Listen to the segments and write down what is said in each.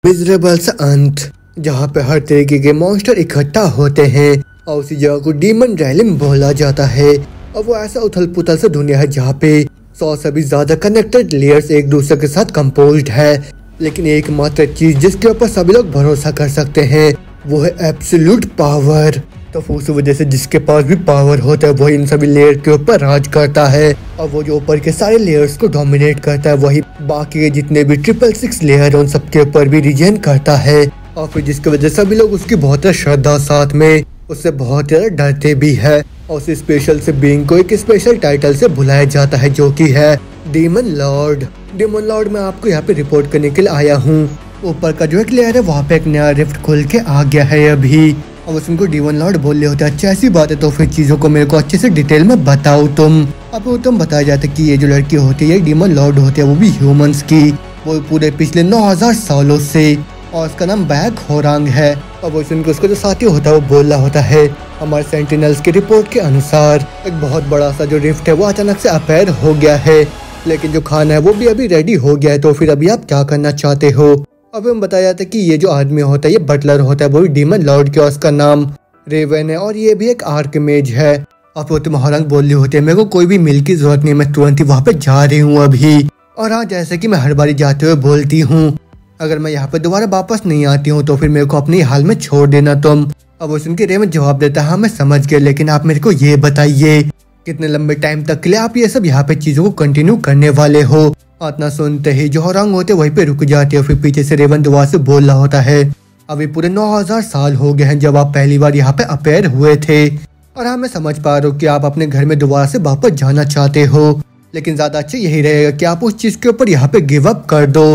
Miserable सा अंत, जहाँ पे हर तरीके के मॉन्स्टर इकट्ठा होते हैं और उसी जगह को डीमन रैलिम बोला जाता है। और वो ऐसा उथल पुथल सा दुनिया है जहाँ पे 100 से भी ज्यादा कनेक्टेड लेयर्स एक दूसरे के साथ कंपोज्ड है, लेकिन एकमात्र चीज जिसके ऊपर सभी लोग भरोसा कर सकते हैं वो है एब्सोल्यूट पावर। तो उस वजह से जिसके पास भी पावर होता है वही इन सभी लेयर के ऊपर राज करता है, और वो जो ऊपर के सारे लेयर्स को डोमिनेट करता है वही बाकी के जितने भी 666 लेयर उन सबके ऊपर भी रिजेन करता है। और फिर जिसकी वजह से सभी लोग उसकी बहुत श्रद्धा, साथ में उससे बहुत ज्यादा डरते भी है, और उस स्पेशल से बीइंग को एक स्पेशल टाइटल से बुलाया जाता है जो कि है डीमन लॉर्ड। डीमन लॉर्ड मैं आपको यहाँ पे रिपोर्ट करने के लिए आया हूँ। ऊपर का जो एक लेयर है वहाँ पे एक नया रिफ्ट खुल के आ गया है अभी, और उसको डीमन लॉर्ड बोल रहे होते हैं। अच्छा ऐसी बात है तो फिर चीजों को मेरे को अच्छे से डिटेल में बताओ तुम। अब तुम बताया जाता है कि ये जो लड़की होती है डीमन लॉर्ड होती है, वो भी ह्यूमंस की, वो पूरे पिछले 9000 सालों से, और उसका नाम बैग होरांग है। और वो सुनकर उसका जो साथी होता है वो बोल रहा होता है हमारे सेंटिनल्स की रिपोर्ट के अनुसार एक बहुत बड़ा सा जो रिफ्ट है वो अचानक से अपेयर हो गया है, लेकिन जो खाना है वो भी अभी रेडी हो गया है, तो फिर अभी आप क्या करना चाहते हो। अब हम बताया जाता है कि ये जो आदमी होता है ये बटलर होता है, वो भी डीमन लॉर्ड के, उसका नाम रेवन है, और ये भी एक आर्कमेज है। अब वो तुम होरांग बोल रही होती है मेरे को कोई भी मिल की जरूरत नहीं, मैं तुरंत ही वहाँ पे जा रही हूँ अभी। और हाँ, जैसे कि मैं हर बारी जाते हुए बोलती हूँ, अगर मैं यहाँ पे दोबारा वापस नहीं आती हूँ तो फिर मेरे को अपने हाल में छोड़ देना तुम। अब वो सुन के रेवन जवाब देता है हाँ मैं समझ गया, लेकिन आप मेरे को ये बताइए कितने लंबे टाइम तक के लिए आप ये सब यहाँ पे चीजों को कंटिन्यू करने वाले हो। इतना सुनते ही जो होरांग होते वहीं पे रुक जाते हैं, फिर पीछे से रेवन दोबारा से बोल रहा होता है अभी पूरे 9000 साल हो गए हैं जब आप पहली बार यहाँ पे अपेयर हुए थे, और हाँ मैं समझ पा रहा हूँ कि आप अपने घर में दोबारा से वापस जाना चाहते हो, लेकिन ज्यादा अच्छा यही रहेगा कि आप उस चीज के ऊपर यहाँ पे गिव अप कर दो।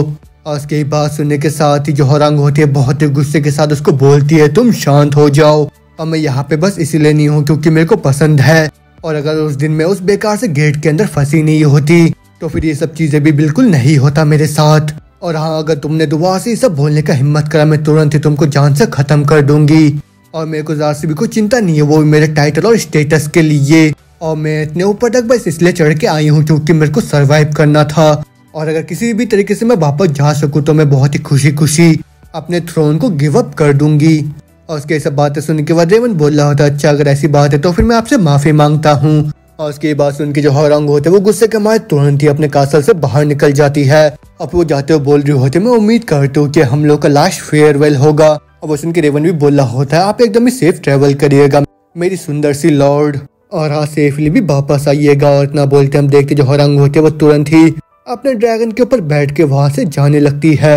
और उसकी बात सुनने के साथ ही जो होरांग होती है बहुत ही गुस्से के साथ उसको बोलती है तुम शांत हो जाओ, और मैं यहाँ पे बस इसीलिए नहीं हूँ क्योंकि मेरे को पसंद है, और अगर उस दिन मैं उस बेकार से गेट के अंदर फंसी नहीं होती तो फिर ये सब चीजें भी बिल्कुल नहीं होता मेरे साथ। और हाँ, अगर तुमने दोबारा से ये सब बोलने का हिम्मत करा मैं तुरंत ही तुमको जान से खत्म कर दूंगी, और मेरे को ज्यादा से भी कोई चिंता नहीं है, वो मेरे टाइटल और स्टेटस के लिए, और मैं इतने ऊपर तक बस इसलिए चढ़ के आई हूँ क्योंकि मेरे को सरवाइव करना था, और अगर किसी भी तरीके से मैं वापस जा सकूँ तो मैं बहुत ही खुशी खुशी अपने थ्रोन को गिव अप कर दूंगी। और उसके सब बातें सुनने के बाद रेवन बोल रहा होता अच्छा अगर ऐसी बात है तो फिर मैं आपसे माफी मांगता हूँ। और उसकी बात सुन के जो होरांग होते वो गुस्से के मारे तुरंत ही अपने कासल से बाहर निकल जाती है। अब वो जाते हुए बोल रही होती मैं उम्मीद करती हूँ कि हम लोग का लास्ट फेयरवेल होगा। और वो सुन के रेवन भी बोल रहा होता है आप एकदम ही सेफ ट्रेवल करिएगा मेरी सुंदर सी लॉर्ड, और हाँ सेफली भी वापस आइएगा। और इतना बोलते हम देखते जो होरांग होते वो तुरंत ही अपने ड्रैगन के ऊपर बैठ के वहां से जाने लगती है।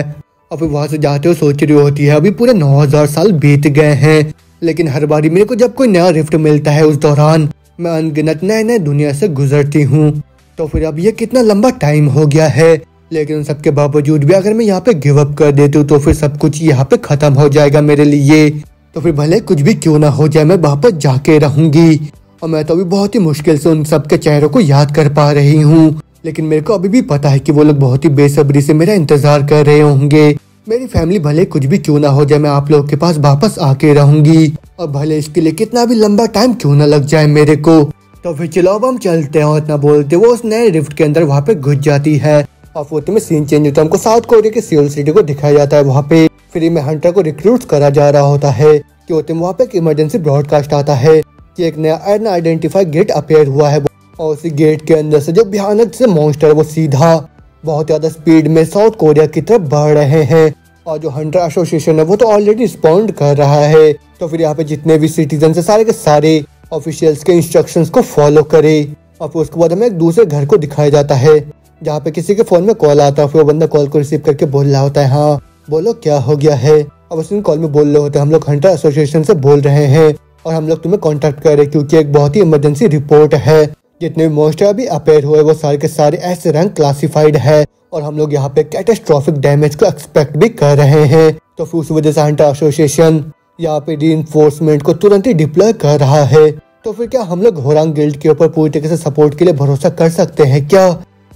और फिर वहां से जाते हुए सोच रही होती है अभी पूरे 9000 साल बीत गए हैं, लेकिन हर बारी मेरे को जब कोई नया रिफ्ट मिलता है उस दौरान मैं अनगिनत नए नए दुनिया से गुजरती हूँ, तो फिर अब ये कितना लंबा टाइम हो गया है, लेकिन उन सबके बावजूद भी अगर मैं यहाँ पे गिव अप कर देती हूँ तो फिर सब कुछ यहाँ पे खत्म हो जाएगा मेरे लिए। तो फिर भले कुछ भी क्यों ना हो जाए मैं वापस जाके रहूंगी। और मैं तो अभी बहुत ही मुश्किल से उन सबके चेहरों को याद कर पा रही हूँ, लेकिन मेरे को अभी भी पता है कि वो लोग बहुत ही बेसब्री से मेरा इंतजार कर रहे होंगे। मेरी फैमिली भले कुछ भी क्यों ना हो जाए मैं आप लोगों के पास वापस आके रहूंगी, और भले इसके लिए कितना भी लंबा टाइम क्यों ना लग जाए मेरे को। तो फिर चलो अब हम चलते हैं। इतना बोलते वो उस नए रिफ्ट के अंदर वहाँ पे घुस जाती है, और फोटो में सीन चेंज होता है, हमको साउथ कोरिया के सियोल सिटी को दिखाया जाता है। वहाँ पे फ्री में हंटर को रिक्रूट करा जा रहा होता है कि वहाँ पे एक इमरजेंसी ब्रॉडकास्ट आता है कि एक नया अनआइडेंटिफाइड गेट अपेयर हुआ है, और उसी गेट के अंदर से जो भयानक से मॉन्स्टर वो सीधा बहुत ज्यादा स्पीड में साउथ कोरिया की तरफ बढ़ रहे हैं, और जो हंटर एसोसिएशन है वो तो ऑलरेडी रिस्पॉन्ड कर रहा है। तो फिर यहाँ पे जितने भी सिटीजन है सारे के सारे ऑफिशियल्स के इंस्ट्रक्शंस को फॉलो करे। और फिर उसके बाद हमें एक दूसरे घर को दिखाया जाता है जहाँ पे किसी के फोन में कॉल आता है, फिर वो बंदा कॉल को रिसीव करके बोल रहा होता है हाँ बोलो क्या हो गया है। अब उस कॉल में बोल रहे होते हैं हम लोग हंटर एसोसिएशन से बोल रहे हैं और हम लोग तुम्हें कॉन्टेक्ट कर रहे क्योंकि एक बहुत ही इमरजेंसी रिपोर्ट है, जितने भी मॉन्स्टर अभी अपेयर हुए वो सारे के सारे ऐसे रैंक क्लासिफाइड है, और हम लोग यहाँ पे कैटास्ट्रॉफिक डैमेज को एक्सपेक्ट भी कर रहे हैं। तो फिर उस वजह से हंटर एसोसिएशन यहाँ पे रीइंफोर्समेंट को तुरंत ही डिप्लॉय कर रहा है। तो फिर क्या हम लोग होरांग गिल्ड के ऊपर पूरी तरीके से सपोर्ट के लिए भरोसा कर सकते हैं क्या?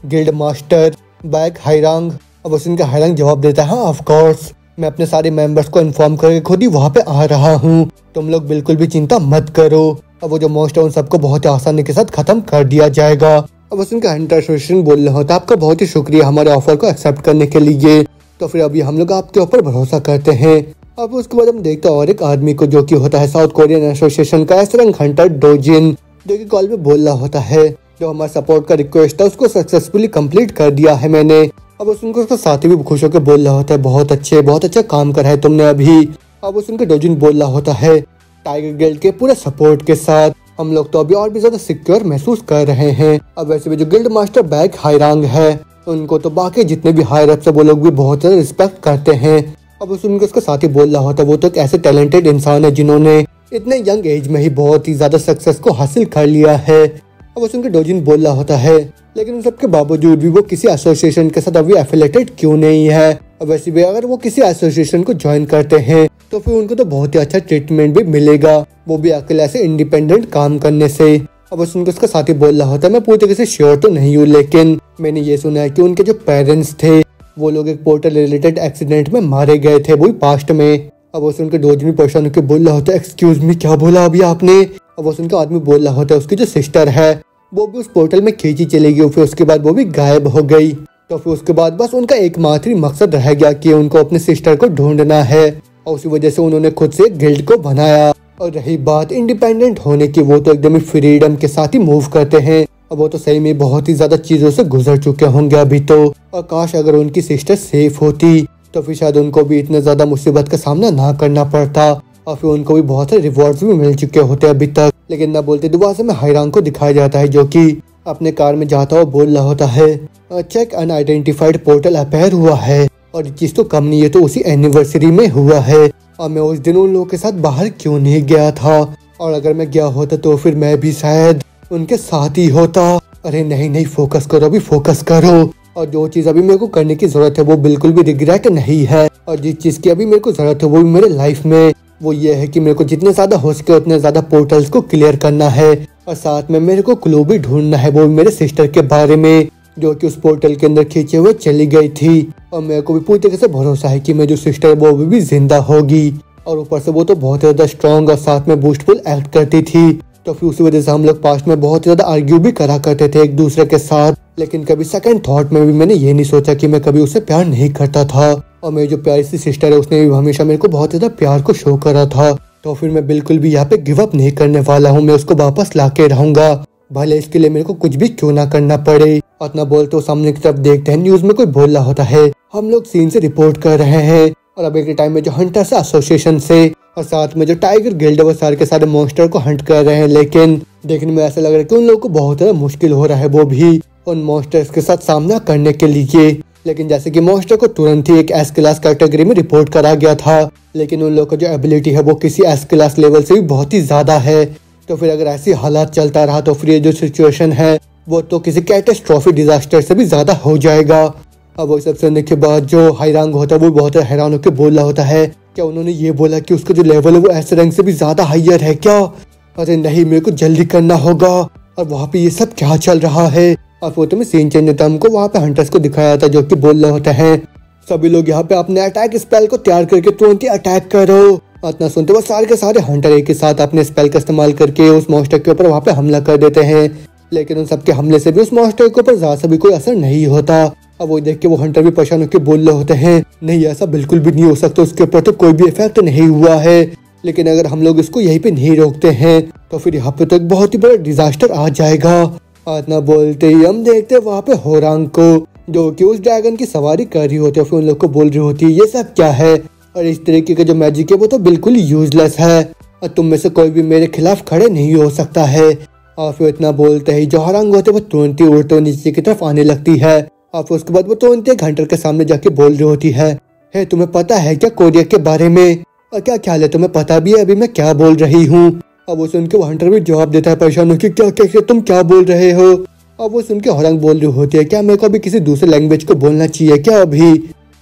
गिल्ड मास्टर बैग हायरांग। अब उनका हायरांग जवाब देता है हाँ ऑफ कोर्स, मैं अपने सारे मेंबर्स को इन्फॉर्म करके खुद ही वहाँ पे आ रहा हूँ, तुम लोग बिल्कुल भी चिंता मत करो। अब वो जो मॉन्स्टर उन सबको बहुत आसानी के साथ खत्म कर दिया जाएगा। अब उनका हंटर एसोसिएशन बोल रहा होता है आपका बहुत ही शुक्रिया हमारे ऑफर को एक्सेप्ट करने के लिए, तो फिर अभी हम लोग आपके ऊपर भरोसा करते हैं। अब उसके बाद हम देखते हैं और एक आदमी को, जो कि होता है साउथ कोरियन एसोसिएशन का एसरंग हंटर डोजिन, जो कि कॉल पे बोल रहा होता है जो हमारा सपोर्ट का रिक्वेस्ट था उसको सक्सेसफुली कंप्लीट कर दिया है मैंने। अब उसको उसका साथी भी खुश होकर बोल रहा होता है बहुत अच्छा काम करा है तुमने अभी। अब उसके डोजिन बोल रहा होता है टाइगर गिल्ड के पूरे सपोर्ट के साथ हम लोग तो अभी और भी ज्यादा सिक्योर महसूस कर रहे हैं। अब वैसे भी जो गिल्ड मास्टर बैक हायरांग है उनको तो बाकी जितने भी हायर अप से वो लोग भी बहुत ज्यादा रिस्पेक्ट करते हैं। अब उनके उसका साथी बोल रहा होता है वो तो एक ऐसे टैलेंटेड इंसान है जिन्होंने इतने यंग एज में ही बहुत ही ज्यादा सक्सेस को हासिल कर लिया है। अब उनके डोजिन बोल रहा होता है लेकिन उन सबके बावजूद भी वो किसी एसोसिएशन के साथ अभी एफिलेटेड क्यों नहीं है। अब वैसे भी अगर वो किसी एसोसिएशन को ज्वाइन करते हैं तो फिर उनको तो बहुत ही अच्छा ट्रीटमेंट भी मिलेगा, वो भी अकेले ऐसे इंडिपेंडेंट काम करने से। अब उनको उसका साथी बोल रहा होता है मैं पूरी तरीके से श्योर तो नहीं हूँ लेकिन मैंने ये सुना है कि उनके जो पेरेंट्स थे वो लोग एक पोर्टल रिलेटेड एक्सीडेंट में मारे गए थे, वही पास्ट में। अब उनके डोज में परेशान होकर बोल रहा होता है एक्सक्यूज मी क्या बोला अभी आपने। अब उनका आदमी बोल रहा होता है उसकी जो सिस्टर है वो भी उस पोर्टल में खींची चली गई, फिर उसके बाद वो भी गायब हो गई। तो फिर उसके बाद बस उनका एकमात्र मकसद रह गया कि उनको अपने सिस्टर को ढूंढना है और उसी वजह से उन्होंने खुद से एक गिल्ड को बनाया। और रही बात इंडिपेंडेंट होने की, वो तो एकदम ही फ्रीडम के साथ ही मूव करते हैं। अब वो तो सही में बहुत ही ज्यादा चीजों से गुजर चुके होंगे अभी तो, और काश अगर उनकी सिस्टर सेफ होती तो फिर शायद उनको भी इतना ज्यादा मुसीबत का सामना ना करना पड़ता और फिर उनको भी बहुत सारे रिवॉर्ड्स भी मिल चुके होते अभी तक। लेकिन न बोलते दोबारा से में हायरांग को दिखाया जाता है जो कि अपने कार में जाता हुआ बोल रहा होता है चेक अनआइडेंटिफाइड पोर्टल अपेयर हुआ है और ये चीज तो कम नहीं है तो उसी एनिवर्सरी में हुआ है और मैं उस दिन उन लोगों के साथ बाहर क्यों नहीं गया था, और अगर मैं गया होता तो फिर मैं भी शायद उनके साथ ही होता। अरे नहीं फोकस करो, अभी फोकस करो। और जो चीज अभी मेरे को करने की जरूरत है वो बिल्कुल भी रिग्रेट नहीं है, और जिस चीज की अभी मेरे को जरूरत है वो भी मेरे लाइफ में वो ये है कि मेरे को जितने ज्यादा हो सके उतने ज्यादा पोर्टल्स को क्लियर करना है और साथ में मेरे को क्लू भी ढूंढना है वो मेरे सिस्टर के बारे में जो कि उस पोर्टल के अंदर खींचे हुए चली गई थी। और मेरे को भी पूरी तरीके से भरोसा है कि मेरी जो सिस्टर है वो भी जिंदा होगी, और ऊपर से वो तो बहुत ज्यादा स्ट्रॉन्ग और साथ में बूस्टफुल एक्ट करती थी। तो फिर उसी वजह से हम लोग पास्ट में बहुत ज्यादा आर्ग्यू भी करा करते थे एक दूसरे के साथ, लेकिन कभी सेकंड थॉट में भी मैंने ये नहीं सोचा कि मैं कभी उससे प्यार नहीं करता था। और मेरी जो प्यारी सी सिस्टर है उसने भी हमेशा मेरे को बहुत ज्यादा प्यार को शो करा था, तो फिर मैं बिल्कुल भी यहाँ पे गिव अप नहीं करने वाला हूँ। मैं उसको वापस ला के रहूंगा, भले इसके लिए मेरे को कुछ भी क्यों ना करना पड़े। और ना बोलते हो सामने की तरफ देखते हैं, न्यूज में कोई बोल रहा होता है हम लोग सीन से रिपोर्ट कर रहे हैं, और अभी के टाइम में जो हंटर्स एसोसिएशन से और साथ में जो टाइगर गिल्ड है वो सारे के सारे मॉन्स्टर को हंट कर रहे हैं। लेकिन देखने में ऐसा लग रहा है कि उन लोगों को बहुत ज्यादा मुश्किल हो रहा है वो भी उन मॉन्स्टर्स के साथ सामना करने के लिए। लेकिन जैसे कि मॉन्स्टर को तुरंत ही एक एस क्लास कैटेगरी में रिपोर्ट करा गया था, लेकिन उन लोगों का जो एबिलिटी है वो किसी एस क्लास लेवल से भी बहुत ही ज्यादा है। तो फिर अगर ऐसी हालात चलता रहा तो फिर ये जो सिचुएशन है वो तो किसी कैटेस्ट्रॉफिक डिजास्टर से भी ज्यादा हो जाएगा। अब वो सब सुनने के बाद जो हायरांग होता है वो बहुत हैरान होकर बोल रहा होता है क्या उन्होंने ये बोला कि उसका जो लेवल है वो एस रैंक से भी ज्यादा हायर है क्या? अरे नहीं, मेरे को जल्दी करना होगा। और वहाँ पे ये सब क्या चल रहा है? और फोटो में सीन चेंज होता है, हमको वहाँ पे हंटर्स को दिखाया था जो कि बोल रहे होते हैं सभी लोग यहाँ पे अपने अटैक स्पेल को तैयार करके तुरंत ही अटैक करो। इतना सुनते वो सारे के सारे हंटर एक साथ अपने स्पेल का इस्तेमाल करके उस मॉन्स्टर के ऊपर वहाँ पे हमला कर देते हैं, लेकिन उन सबके हमले से भी उस मॉन्स्टर के ऊपर ज्यादा सा भी कोई असर नहीं होता। अब वो देख के वो हंटर भी परेशान होकर बोल रहे होते हैं नहीं ऐसा बिल्कुल भी नहीं हो सकता, उसके ऊपर तो कोई भी इफेक्ट नहीं हुआ है, लेकिन अगर हम लोग इसको यहीं पे नहीं रोकते हैं तो फिर यहाँ पे तो एक बहुत ही बड़ा डिजास्टर आ जाएगा। इतना बोलते ही हम देखते हैं वहाँ पे होरांग को जो कि उस ड्रैगन की सवारी कर रही होती है, फिर उन लोग को बोल रही होती है ये सब क्या है और इस तरीके का जो मैजिक है वो तो बिल्कुल यूजलेस है और तुम में से कोई भी मेरे खिलाफ खड़े नहीं हो सकता है। और फिर इतना बोलते ही जो होरांग होते वो तुरंत ही उड़ते हुए नीचे की तरफ आने लगती है और फिर उसके बाद वो तुरंत एक हंटर के सामने जाके बोल रही होती है तुम्हें पता है क्या कोरिया के बारे में, और क्या ख्याल है तुम्हें पता भी है अभी मैं क्या बोल रही हूँ? अब वो सुन के वो हंटर भी जवाब देता है परेशान होकर क्या तुम क्या बोल रहे हो? अब वो सुन के होरांग बोल रही होती है क्या मेरे को अभी किसी दूसरे लैंग्वेज को बोलना चाहिए क्या अभी?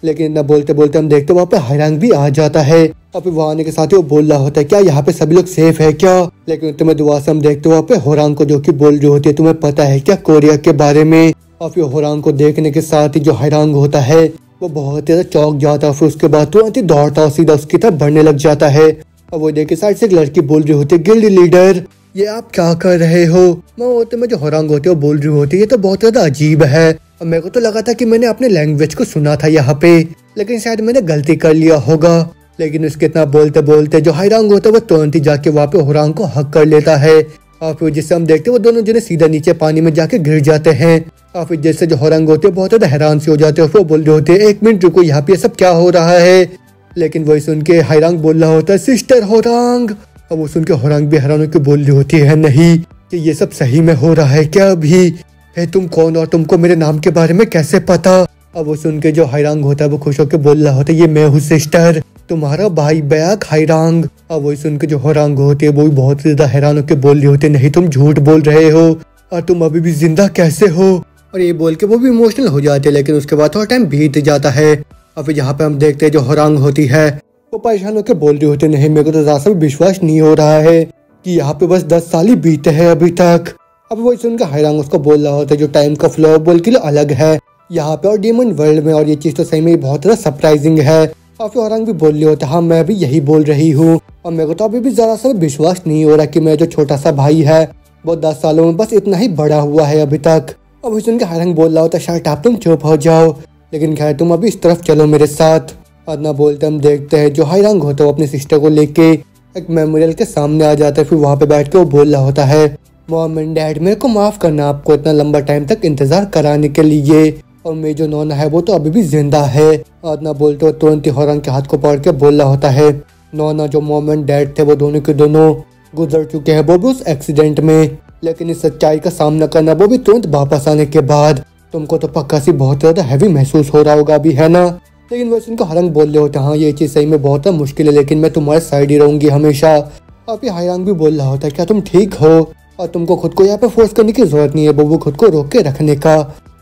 लेकिन न बोलते बोलते हम देखते वहाँ पे होरांग भी आ जाता है और फिर वहाँ आने के साथ ही वो बोल रहा होता है क्या यहाँ पे सभी लोग सेफ है क्या? लेकिन तुम्हें दुआ से हम देखते वहाँ पे होरांग को जो कि बोल रही होती है तुम्हें पता है क्या कोरिया के बारे में? और फिर होरांग को देखने के साथ ही जो होरांग होता है वो बहुत ज्यादा चौंक जाता है, फिर उसके बाद तुरंत ही दौड़ता और सीधा उसकी तरफ बढ़ने लग जाता है। और वो देख के साइड से एक लड़की बोल रही होती है गिल्ड लीडर ये आप क्या कर रहे हो? मैं होते में जो होरांग होती है वो बोल रही होती है ये तो बहुत ज्यादा अजीब है और मेरे को तो लगा था कि मैंने अपने लैंग्वेज को सुना था यहाँ पे, लेकिन शायद मैंने गलती कर लिया होगा। लेकिन उसके इतना बोलते बोलते जो हाईरांग होता है वो तुरंत ही जाके वहाँ पे होरांग को हक कर लेता है। और फिर जिससे हम देखते हैं वो दोनों जने सीधा नीचे पानी में जाके गिर जाते हैं। और फिर जैसे जो होरांग होते हैं बहुत ज्यादा हैरान से हो जाते हैं। वो बोल रहे होते हैं, एक मिनट रुको, यहाँ पे सब क्या हो रहा है। लेकिन वही सुन के हाईरांग बोल रहा होता है, सिस्टर होरांग। अब वो सुन के होरांग भी हैरान होकर बोल रही होती है, नहीं कि ये सब सही में हो रहा है क्या अभी। है तुम कौन और तुमको मेरे नाम के बारे में कैसे पता। अब वो सुन के जो हाईरांग होता है वो खुश होकर बोल रहा होता है, ये मैं हूँ सिस्टर, तुम्हारा भाई बैक हाईरांग। अब वही सुन के जो होरांग होते है वो भी बहुत ज्यादा हैरान होकर बोल रहे होते, नहीं तुम झूठ बोल रहे हो और तुम अभी भी जिंदा कैसे हो। और ये बोल के वो भी इमोशनल हो जाते हैं। लेकिन उसके बाद थोड़ा टाइम बीत जाता है और फिर यहाँ पे हम देखते हैं जो होरांग होती है वो परेशान होकर बोल रही होती, नहीं मेरे को तो ज़रा सा भी विश्वास नहीं हो रहा है कि यहाँ पे बस 10 साल ही बीते हैं अभी तक। अब वही सुनकर हाईरांग उसको बोल रहा होता है, जो टाइम का फ्लो बोल के अलग है यहाँ पे और डीमन वर्ल्ड में, और ये चीज़ तो सही में बहुत ज़्यादा सरप्राइजिंग है। और फिर होरांग भी बोल रही होता है, हाँ मैं भी यही बोल रही हूँ और मेरे को तो अभी भी ज़रा सा भी विश्वास नहीं हो रहा कि मेरा जो छोटा सा भाई है वो 10 सालों में बस इतना ही बड़ा हुआ है अभी तक। अब वही सुनकर हाईरांग बोल रहा होता है, शायद आप तुम चुप हो जाओ, लेकिन खैर तुम अभी इस तरफ चलो मेरे साथ। इतना बोलते हम देखते हैं जो हाईरांग होता है वो अपनी सिस्टर को लेके एक मेमोरियल के सामने आ जाता है। फिर वहाँ पे बैठ के वो बोल रहा होता है, मॉम एंड डैड मेरे को माफ करना आपको इतना लंबा टाइम तक इंतजार कराने के लिए, और मेरी जो नोना है वो तो अभी भी जिंदा है। इतना बोलते हुए तुरंत ही होरांग के हाथ को पकड़ के बोल रहा होता है, नोना जो मॉम एंड डैड थे वो दोनों के दोनों गुजर चुके हैं, वो भी उस एक्सीडेंट में। लेकिन इस सच्चाई का सामना करना वो भी तुरंत वापस आने के बाद तुमको तो पक्का सी बहुत ज्यादा हैवी महसूस हो रहा होगा अभी, है ना। लेकिन वैसे उनको होरांग बोल रहे होते हैं, हाँ ये चीज़ सही में बहुत मुश्किल है लेकिन मैं तुम्हारे साइड ही रहूंगी हमेशा। और फिर हाईरांग भी बोल रहा होता है, क्या तुम ठीक हो और तुमको खुद को यहाँ पे फोर्स करने की जरूरत नहीं है वो खुद को रोक के रखने का।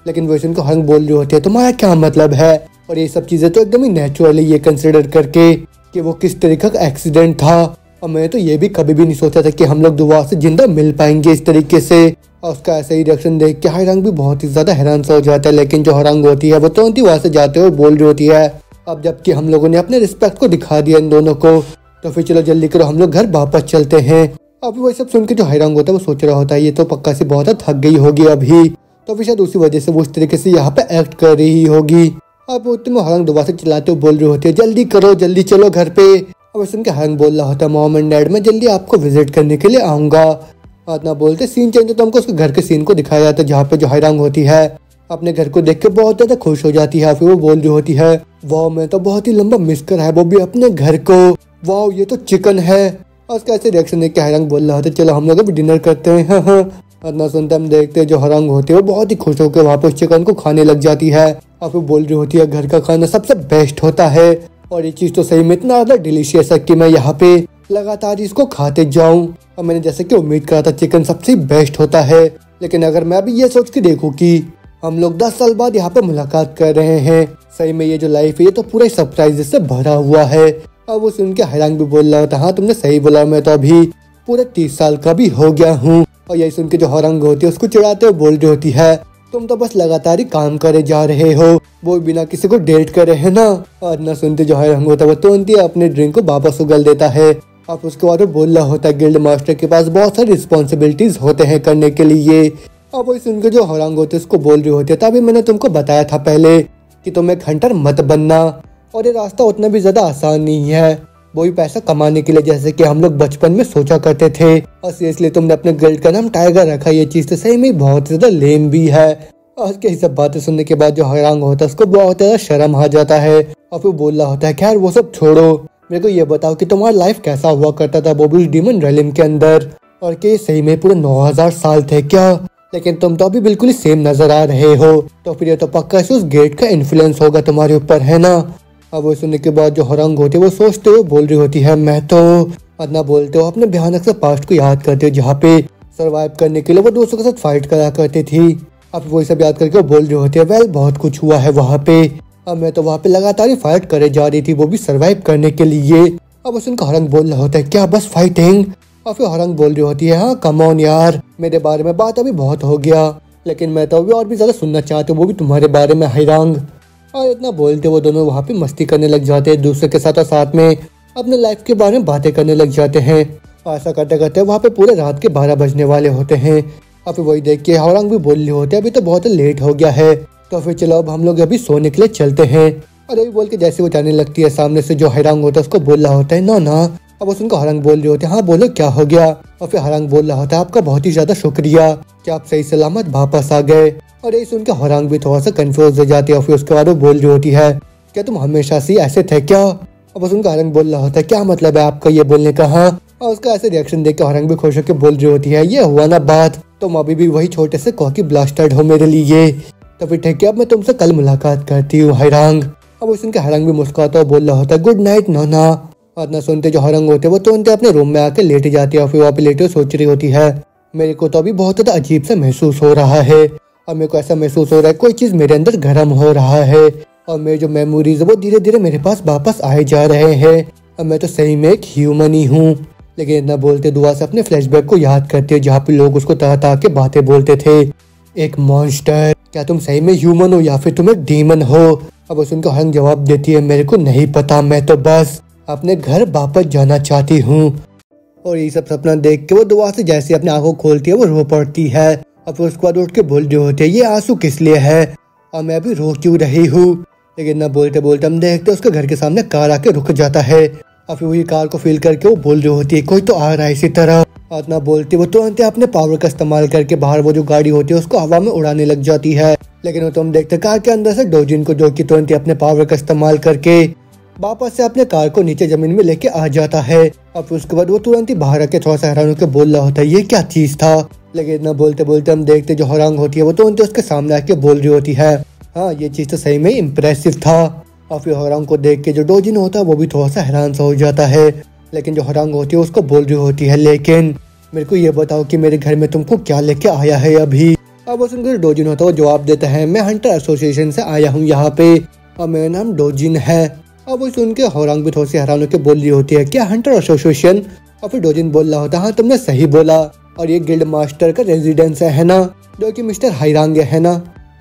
लेकिन वैसे उनको होरांग बोल रहे होते हैं, तुम्हारा क्या मतलब है। और ये सब चीज़ें तो एकदम ही नेचुरली ये कंसिडर करके कि वो किस तरीके का एक्सीडेंट था, और मैं तो ये भी कभी भी नहीं सोचा था कि हम लोग दोबारा से जिंदा मिल पाएंगे इस तरीके से। और उसका ऐसा ही रिएक्शन देख के हाईरांग भी बहुत ही ज्यादा हैरान सा हो जाता है। लेकिन जो होरांग होती है वो तुरंत ही वहां से जाते हुए बोल रही होती है, अब जबकि हम लोगों ने अपने रिस्पेक्ट को दिखा दिया इन दोनों को, तो फिर चलो जल्दी करो हम लोग घर वापस चलते हैं। अब वो सब सुन के जो हाईरांग होता है वो सोच रहा होता है, ये तो पक्का से बहुत थक गई होगी अभी, तो फिर शायद उसी वजह से वो इस तरीके से यहाँ पे एक्ट कर रही होगी। अब उतने हाईरांग दोबारा से चिल्लाते हुए बोल रही होती है, जल्दी करो जल्दी चलो घर पे। अब सुन के हाईरांग बोल रहा होता है, मॉम एंड डैड मैं जल्दी आपको विजिट करने के लिए आऊंगा। इतना बोलते सीन चेंज होता है, हमको उसके घर के सीन को दिखाया जाता है जहाँ पे जो हाईरांग होती है अपने घर को देख के बहुत ज्यादा खुश हो जाती है। फिर वो बोल रही होती है, वाह मैं तो बहुत ही लंबा मिस कर है वो भी अपने घर को, वाह ये तो चिकन है। और उसका ऐसे रिएक्शन देख के हाईरांग बोल रहा होता है, चलो हम लोग अभी डिनर करते हैं। हाँ हाँ। इतना सुनते हम देखते हैं जो हाईरांग होती है वो बहुत ही खुश होकर वहाँ पे उस चिकन को खाने लग जाती है। और फिर बोल रही होती है, घर का खाना सबसे बेस्ट होता है और ये चीज़ तो सही में इतना ज़्यादा डिलीशियस है कि मैं यहाँ पे लगातार इसको खाते जाऊँ। और मैंने जैसे कि उम्मीद करा था चिकन सबसे बेस्ट होता है, लेकिन अगर मैं अभी ये सोच के देखूँ कि हम लोग 10 साल बाद यहाँ पे मुलाकात कर रहे हैं, सही में ये जो लाइफ है ये तो पूरा सरप्राइज से भरा हुआ है। और वो सुन के हाईरांग भी बोल रहा होता, हाँ तुमने सही बोला, मैं तो अभी पूरे 30 साल का भी हो गया हूँ। और यही सुन के जो होरांग होती है उसको चिढ़ाते हुए बोल रही होती है, तुम तो बस लगातार ही काम करे जा रहे हो, वो बिना किसी को डेट करे है ना। और ना सुनते जो हाईरांग होता है वो तुरंत ही अपने ड्रिंक को वापस उगल देता है। अब उसके बाद वो बोल रहा होता है, गिल्ड मास्टर के पास बहुत सारी रिस्पॉन्सिबिलिटीज होते हैं करने के लिए। अब वही सुनकर जो होरांग होते उसको बोल रही होती है, तभी मैंने तुमको बताया था पहले कि तुम एक हंटर मत बनना, और ये रास्ता उतना भी ज्यादा आसान नहीं है वो भी पैसा कमाने के लिए, जैसे कि हम लोग बचपन में सोचा करते थे। और सीरियसली तुमने अपने गिल्ड का नाम टाइगर रखा, ये चीज तो सही में बहुत ज्यादा लेम भी है। और उसके ये सब बातें सुनने के बाद जो हाईरांग होता है उसको बहुत ज्यादा शर्म आ जाता है। और फिर बोल रहा होता है, खैर वो सब छोड़ो, मेरे को ये बताओ कि तुम्हारा लाइफ कैसा हुआ करता था वो भी डीमन रेलिम के अंदर, और कि सही में पूरे 9000 साल थे क्या। लेकिन तुम तो अभी बिल्कुल ही सेम नजर आ रहे हो, तो फिर ये तो पक्का से उस गेट का इन्फ्लुएंस होगा तुम्हारे ऊपर, है ना। अब वो सुनने के बाद जो होरांग होती है वो सोचते हुए बोल रही होती है, मैं तो इतना बोलते हो अपने भयानक से पास्ट को याद करते हो जहाँ पे सरवाइव करने के लिए वो दोस्तों के साथ फाइट करा करती थी। अब वो सब याद करके वो बोल रही होती है, वेल बहुत कुछ हुआ है वहाँ पे, अब मैं तो वहाँ पे लगातार ही फाइट करे जा रही थी वो भी सरवाइव करने के लिए। अब उनका होरांग बोल रहा होता है, क्या बस फाइटिंग। और फिर होरांग बोल रही होती है, हाँ कम ऑन यार, मेरे बारे में बात अभी बहुत हो गया, लेकिन मैं तो अभी और भी ज्यादा सुनना चाहती हूँ वो भी तुम्हारे बारे में हाईरांग। और इतना बोलते वो दोनों वहाँ पे मस्ती करने लग जाते हैं दूसरे के साथ, और साथ में अपने लाइफ के बारे में बातें करने लग जाते हैं। ऐसा करते करते वहाँ पे पूरे रात के 12 बजने वाले होते हैं। और फिर वही देख के होरांग भी बोल रहे होते हैं, अभी तो बहुत लेट हो गया है, तो फिर चलो अब हम लोग अभी सोने के लिए चलते हैं। और ये बोल के जैसे वो जाने लगती है, सामने से जो हैरांग होता है उसको बोल रहा होता है ना ना। अब उनको हरंग बोल रहे होते हैं हाँ बोलो क्या हो गया। और फिर हरंग बोल रहा होता है आपका बहुत ही ज्यादा शुक्रिया कि आप सही सलामत वापस आ गए। और ये सुन के हरंग भी थोड़ा सा कंफ्यूज हो जाती है। और फिर उसके बाद वो बोल रही होती है क्या तुम हमेशा से ऐसे थे क्या। अब उनका हरंग बोल रहा होता है क्या मतलब है आपका ये बोलने का। हाँ, और उसका ऐसे रिएक्शन देख के हरंग भी खुश होकर बोल रही होती है ये हुआ ना बात, तुम अभी भी वही छोटे से कॉकी ब्लास्टर्ड हो मेरे लिए। तो फिर ठीक है अब मैं तुमसे कल मुलाकात करती हूँ हैरांग। अब उनके हरंग भी मुस्कुराता हुआ बोल रहा होता है गुड नाइट नोना। और ना सुनते जो हरंग होते वो तुरंत अपने रूम में आके लेट जाती है। और फिर वहाँ पे लेटे सोच रही होती है मेरे को तो अभी बहुत ज्यादा अजीब सा महसूस हो रहा है। और मेरे को ऐसा महसूस हो रहा है कोई चीज मेरे अंदर गर्म हो रहा है। और मेरे जो मेमोरीज है वो धीरे धीरे मेरे पास वापस आए जा रहे हैं। और मैं तो सही में एक ह्यूमन ही हूँ। लेकिन इतना बोलते दुआ से अपने फ्लैशबैक को याद करते जहाँ पे लोग उसको तरह तरह के बातें बोलते थे। एक मॉन्स्टर, क्या तुम सही में ह्यूमन हो या फिर तुम एक डीमन हो। अब उनको हरंग जवाब देती है मेरे को नहीं पता, मैं तो बस अपने घर वापस जाना चाहती हूँ। और ये सब सपना देख के वो दुआ से जैसे अपनी आंखों खोलती है वो रो पड़ती है। और फिर उसके बाद उठ के बोल रहे होते ये आंसू किस लिए है और मैं अभी रो क्यों रही हूँ। लेकिन ना बोलते बोलते हम देखते उसके घर के सामने कार आके रुक जाता है। और फिर वही कार को फील करके वो बोल रही होती है कोई तो आ रहा है इसी तरह। और ना बोलती वो तुरंत अपने पावर का इस्तेमाल करके बाहर वो जो गाड़ी होती है उसको हवा में उड़ाने लग जाती है। लेकिन वो तो हम देखते कार के अंदर से डोजिन को जो कि तुरंत अपने पावर का इस्तेमाल करके वापस से अपने कार को नीचे जमीन में लेके आ जाता है। और फिर उसके बाद वो तुरंत ही बाहर आके थोड़ा सा हैरान होकर बोल रहा होता है ये क्या चीज था। लेकिन इतना बोलते बोलते हम देखते जो हरंग होती है वो तुरंत उसके सामने आके बोल रही होती है हाँ ये चीज तो सही में इम्प्रेसिव था। और फिर हरंग को देख के जो डोजिन होता है वो भी थोड़ा सा हैरान सा हो जाता है। लेकिन जो हरंग होती है उसको बोल रही होती है लेकिन मेरे को ये बताओ कि मेरे घर में तुमको क्या लेके आया है अभी। अब वो सुनकर डोजिन होता है वो जवाब देता है मैं हंटर एसोसिएशन से आया हूँ यहाँ पे और मेरा नाम डोजिन है। अब वो सुन के हरंग भी थोड़ी सी हैरान होकर बोल रही होती है क्या हंटर एसोसिएशन। और फिर डोजिन बोल रहा होता हाँ तुमने सही बोला और ये गिल्ड मास्टर का रेजिडेंस है ना जो कि मिस्टर हैरांग है ना।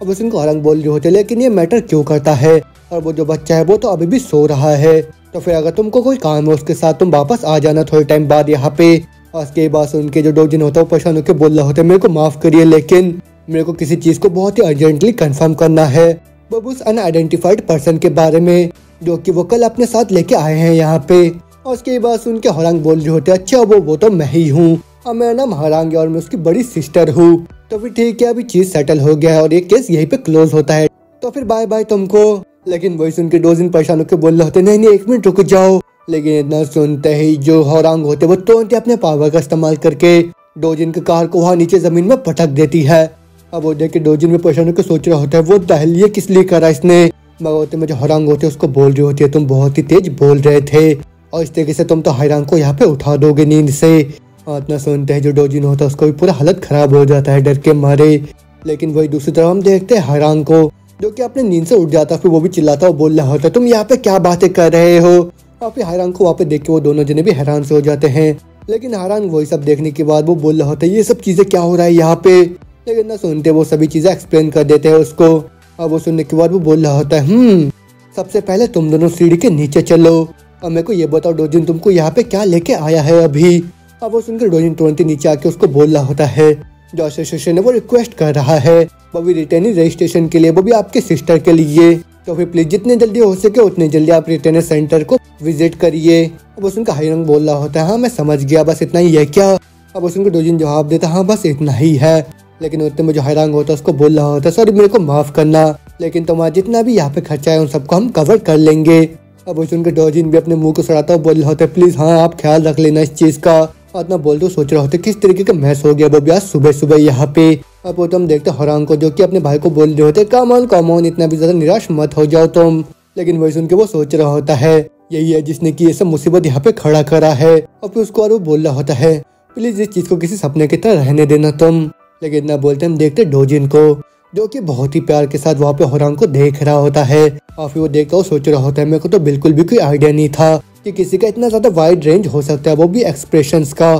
अब उनको हरंग बोल रही होती है लेकिन ये मैटर क्यों करता है और वो जो बच्चा है वो तो अभी भी सो रहा है। तो फिर अगर तुमको कोई काम है उसके साथ तुम वापस आ जाना थोड़े टाइम बाद यहाँ पे। और उसके बाद सुन के जो डोजिन होता है वो परेशान होकर बोल रहा होता है मेरे को माफ करिए लेकिन मेरे को किसी चीज को बहुत ही अर्जेंटली कंफर्म करना है वो उस अनआइडेंटिफाइड पर्सन के बारे में जो कि वो कल अपने साथ लेके आए हैं यहाँ पे। और उसके बाद सुन के हरंग बोल रहे होते अच्छा वो तो मैं ही हूँ और मेरा नाम हरंग है और मैं उसकी बड़ी सिस्टर हूँ। तो फिर ठीक है अभी चीज सेटल हो गया है और ये केस यहीं पे क्लोज होता है तो फिर बाय बाय तुमको। लेकिन वही सुन के डोजिन परेशान होकर बोल रहे होते नहीं एक मिनट रुक जाओ। लेकिन इतना सुनते ही जो हरंग होते वो तुरंत अपने पावर का इस्तेमाल करके डोजिन की कार को वहाँ नीचे जमीन में पटक देती है। अब वो देख के डोजिन में परेशान होकर सोच रहा होता है वो दहल ये किस लिए करा इसने। मगर होते में जो हरंग होते उसको बोल रही होती है तुम बहुत ही तेज बोल रहे थे और इस तरीके से तुम तो हैरांग को यहाँ पे उठा दोगे नींद से। और इतना सुनते हैं जो डोजिन होता है उसको भी पूरा हालत खराब हो जाता है डर के मारे। लेकिन वही दूसरी तरफ हम देखते हैं हैरांग को जो कि अपने नींद से उठ जाता है फिर वो भी चिल्लाता हुआ बोल रहा होता है तुम यहाँ पे क्या बातें कर रहे हो। और फिर हैरांग को वहाँ पे देख के वो दोनों जने भी हैरान से हो जाते हैं। लेकिन हैरांग वही सब देखने के बाद वो बोल रहा होता है ये सब चीजें क्या हो रहा है यहाँ पे। लेकिन ना सुनते वो सभी चीजें एक्सप्लेन कर देते हैं उसको। और वो सुनने के बाद वो बोल रहा होता है सबसे पहले तुम दोनों सीढ़ी के नीचे चलो और मेरे को ये बताओ डोजिन तुमको यहाँ पे क्या लेके आया है अभी। अब वो सुनकर डोजिन तुरंत ही नीचे आके उसको बोल रहा होता है जो एसोसिएशन है वो रिक्वेस्ट कर रहा है वो भी रिटर्निंग रजिस्ट्रेशन के लिए वो भी आपके सिस्टर के लिए। तो फिर प्लीज जितने जल्दी हो सके उतने जल्दी आप रिटर्न सेंटर को विजिट करिए। अब उसका हैरांग बोल रहा होता है हाँ मैं समझ गया बस इतना ही है क्या। अब उसको डोजिन जवाब देता हाँ बस इतना ही है। लेकिन उतने में जो हैरांग होता है उसको बोल रहा होता है सॉरी मेरे को माफ करना लेकिन तुम्हारा जितना भी यहाँ पे खर्चा है उन सबको हम कवर कर लेंगे। अब उनके डोजिन भी अपने मुंह को सड़ाता हुआ बोल रहा होता है प्लीज हाँ आप ख्याल रख लेना इस चीज का। इतना बोलते सोच रहा होता है किस तरीके का मैस हो गया वो भी आज सुबह सुबह यहाँ पे। अब वो तुम देखते हैरांग को जो कि अपने भाई को बोल रहे होते कम ऑन इतना भी ज्यादा निराश मत हो जाओ तुम। लेकिन वही सुन के वो सोच रहा होता है यही है जिसने की ये सब मुसीबत यहाँ पे खड़ा करा है। और फिर उसको और वो बोल रहा होता है प्लीज इस चीज को किसी सपने की तरह रहने देना तुम। लेकिन ना बोलते हम देखते डोजिन को जो कि बहुत ही प्यार के साथ वहाँ पे हैरांग को देख रहा होता है। और फिर वो देखकर वो सोच रहा होता है मेरे को तो बिल्कुल भी कोई आइडिया नहीं था कि किसी का इतना ज्यादा वाइड रेंज हो सकता है वो भी एक्सप्रेशंस का।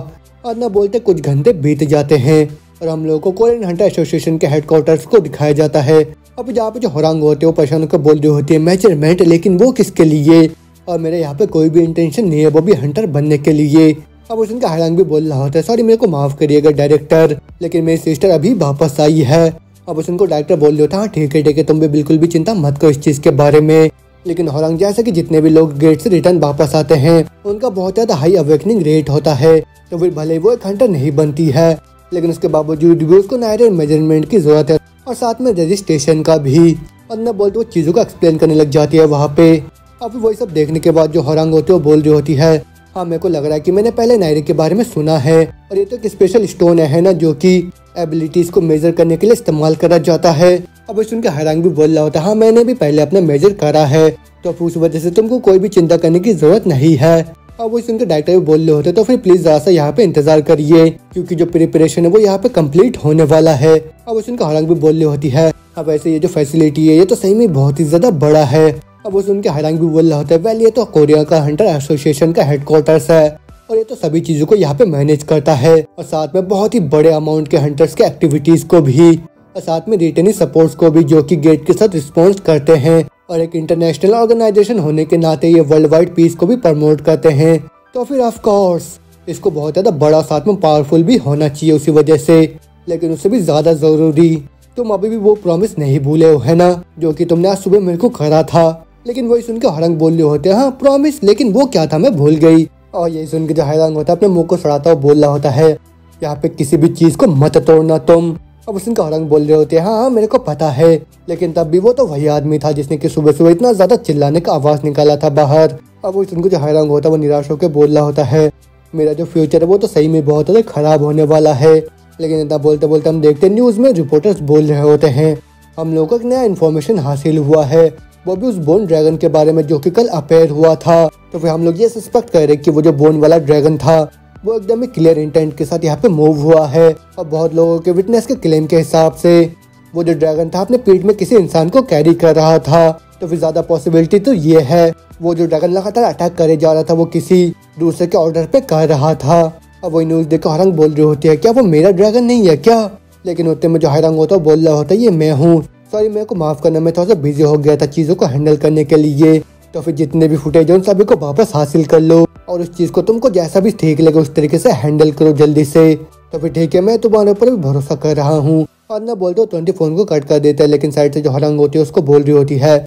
और ना बोलते कुछ घंटे बीत जाते हैं और हम लोगों को कोरियन हंटर एसोसिएशन के हेडक्वार्टर्स को दिखाया जाता है। अब जहाँ पे जो हैरांग होते हैं वो परेशान होकर बोल रही होती है मेजरमेंट लेकिन वो किसके लिए और मेरे यहाँ पे कोई भी इंटेंशन नहीं है वो भी हंटर बनने के लिए। अब उनका हैरांग भी बोल रहा होता है सॉरी मेरे को माफ करिएगा डायरेक्टर लेकिन मेरी सिस्टर अभी वापस आई है। अब उनको डायरेक्टर बोल रहा था हाँ ठीक है तुम भी बिल्कुल भी चिंता मत करो इस चीज के बारे में। लेकिन होरांग जैसे कि जितने भी लोग गेट से रिटर्न वापस आते हैं उनका बहुत ज्यादा हाई अवेकनिंग रेट होता है। तो फिर भले वो एक हंटर नहीं बनती है, लेकिन उसके बावजूद भी उसको नायरन मेजरमेंट की जरूरत है और साथ में रजिस्ट्रेशन का भी। और न बोलते वो चीजों को एक्सप्लेन करने लग जाती है वहाँ पे। अब वही सब देखने के बाद जो होरांग होती है वो बोल रही होती है, हाँ मेरे को लग रहा है कि मैंने पहले नायरे के बारे में सुना है और ये तो एक स्पेशल स्टोन है ना जो कि एबिलिटीज को मेजर करने के लिए इस्तेमाल करा जाता है। अब सुन के होरांग भी बोल रहा होता है, हाँ मैंने भी पहले अपने मेजर करा है, तो उस वजह से तुमको कोई भी चिंता करने की जरूरत नहीं है। अब वो सुनकर डायरेक्टर भी बोल रहे होते तो फिर प्लीज जरा सा यहाँ पे इंतजार करिए, क्योंकि जो प्रिपरेशन है वो यहाँ पे कंप्लीट होने वाला है। अब सुनकर होरांग भी बोल रही होती है, अब ऐसे ये जो फैसिलिटी है ये तो सही में बहुत ही ज्यादा बड़ा है। अब वो सुन के होरांग भी बोल रहा होता है, वेल ये तो कोरिया का हंटर एसोसिएशन का हेडक्वार्टर्स है और ये तो सभी चीजों को यहाँ पे मैनेज करता है और साथ में बहुत ही बड़े अमाउंट के हंटर्स के एक्टिविटीज को भी और साथ में रिटर्निंग सपोर्ट्स को भी जो कि गेट के साथ रिस्पॉन्स करते हैं। और एक इंटरनेशनल ऑर्गेनाइजेशन होने के नाते ये वर्ल्ड वाइड पीस को भी प्रमोट करते हैं। तो फिर ऑफ कोर्स इसको बहुत ज्यादा बड़ा साथ में पावरफुल भी होना चाहिए उसी वजह से। लेकिन उससे भी ज्यादा जरूरी तुम अभी भी वो प्रॉमिस नहीं भूले हो है ना, जो कि तुमने आज सुबह मेरे को करा था। लेकिन वही सुन के होरांग बोल रहे होते हैं, हाँ प्रॉमिस, लेकिन वो क्या था मैं भूल गई। और यही सुन के जो होरांग होता है अपने मुंह को सड़ाता हुआ बोल रहा होता है, यहाँ पे किसी भी चीज को मत तोड़ना तुम। अब उनका होरांग बोल रहे होते हैं, हाँ मेरे को पता है, लेकिन तब भी वो तो वही आदमी था जिसने कि सुबह सुबह इतना ज्यादा चिल्लाने का आवाज निकाला था बाहर। अब उनको जो होरांग होता है वो निराश होकर बोल रहा होता है, मेरा जो फ्यूचर है वो तो सही में बहुत ज्यादा खराब होने वाला है। लेकिन इतना बोलते बोलते हम देखते न्यूज में रिपोर्टर्स बोल रहे होते हैं, हम लोगों को एक नया इन्फॉर्मेशन हासिल हुआ है, वो भी उस बोन ड्रैगन के बारे में जो कि कल अपेयर हुआ था। तो फिर हम लोग ये सस्पेक्ट कर रहे कि वो जो बोन वाला ड्रैगन था वो एकदम ही क्लियर इंटेंट के साथ यहाँ पे मूव हुआ है। और बहुत लोगों के विटनेस के क्लेम के हिसाब से वो जो ड्रैगन था अपने पीठ में किसी इंसान को कैरी कर रहा था। तो फिर ज्यादा पॉसिबिलिटी तो ये है वो जो ड्रैगन लगातार अटैक करे जा रहा था वो किसी दूसरे के ऑर्डर पे कर रहा था। अब वही न्यूज देखकर होरांग बोल रही होती है, क्या वो मेरा ड्रैगन नहीं है क्या? लेकिन उतने में जो होरांग होता है बोल रहा होता है, ये मैं हूँ, सॉरी मेरे को माफ करना, मैं थोड़ा सा बिजी हो गया था चीजों को हैंडल करने के लिए। तो फिर जितने भी फुटेज है उन सभी को वापस हासिल कर लो और उस चीज को तुमको जैसा भी ठीक लगे उस तरीके से हैंडल करो जल्दी से। तो फिर ठीक है, मैं तुम्हारे ऊपर भी भरोसा कर रहा हूँ। और ना बोलते हो 20 फोन को कट कर देता है, लेकिन साइड से जो होरांग होती है उसको बोल रही होती है,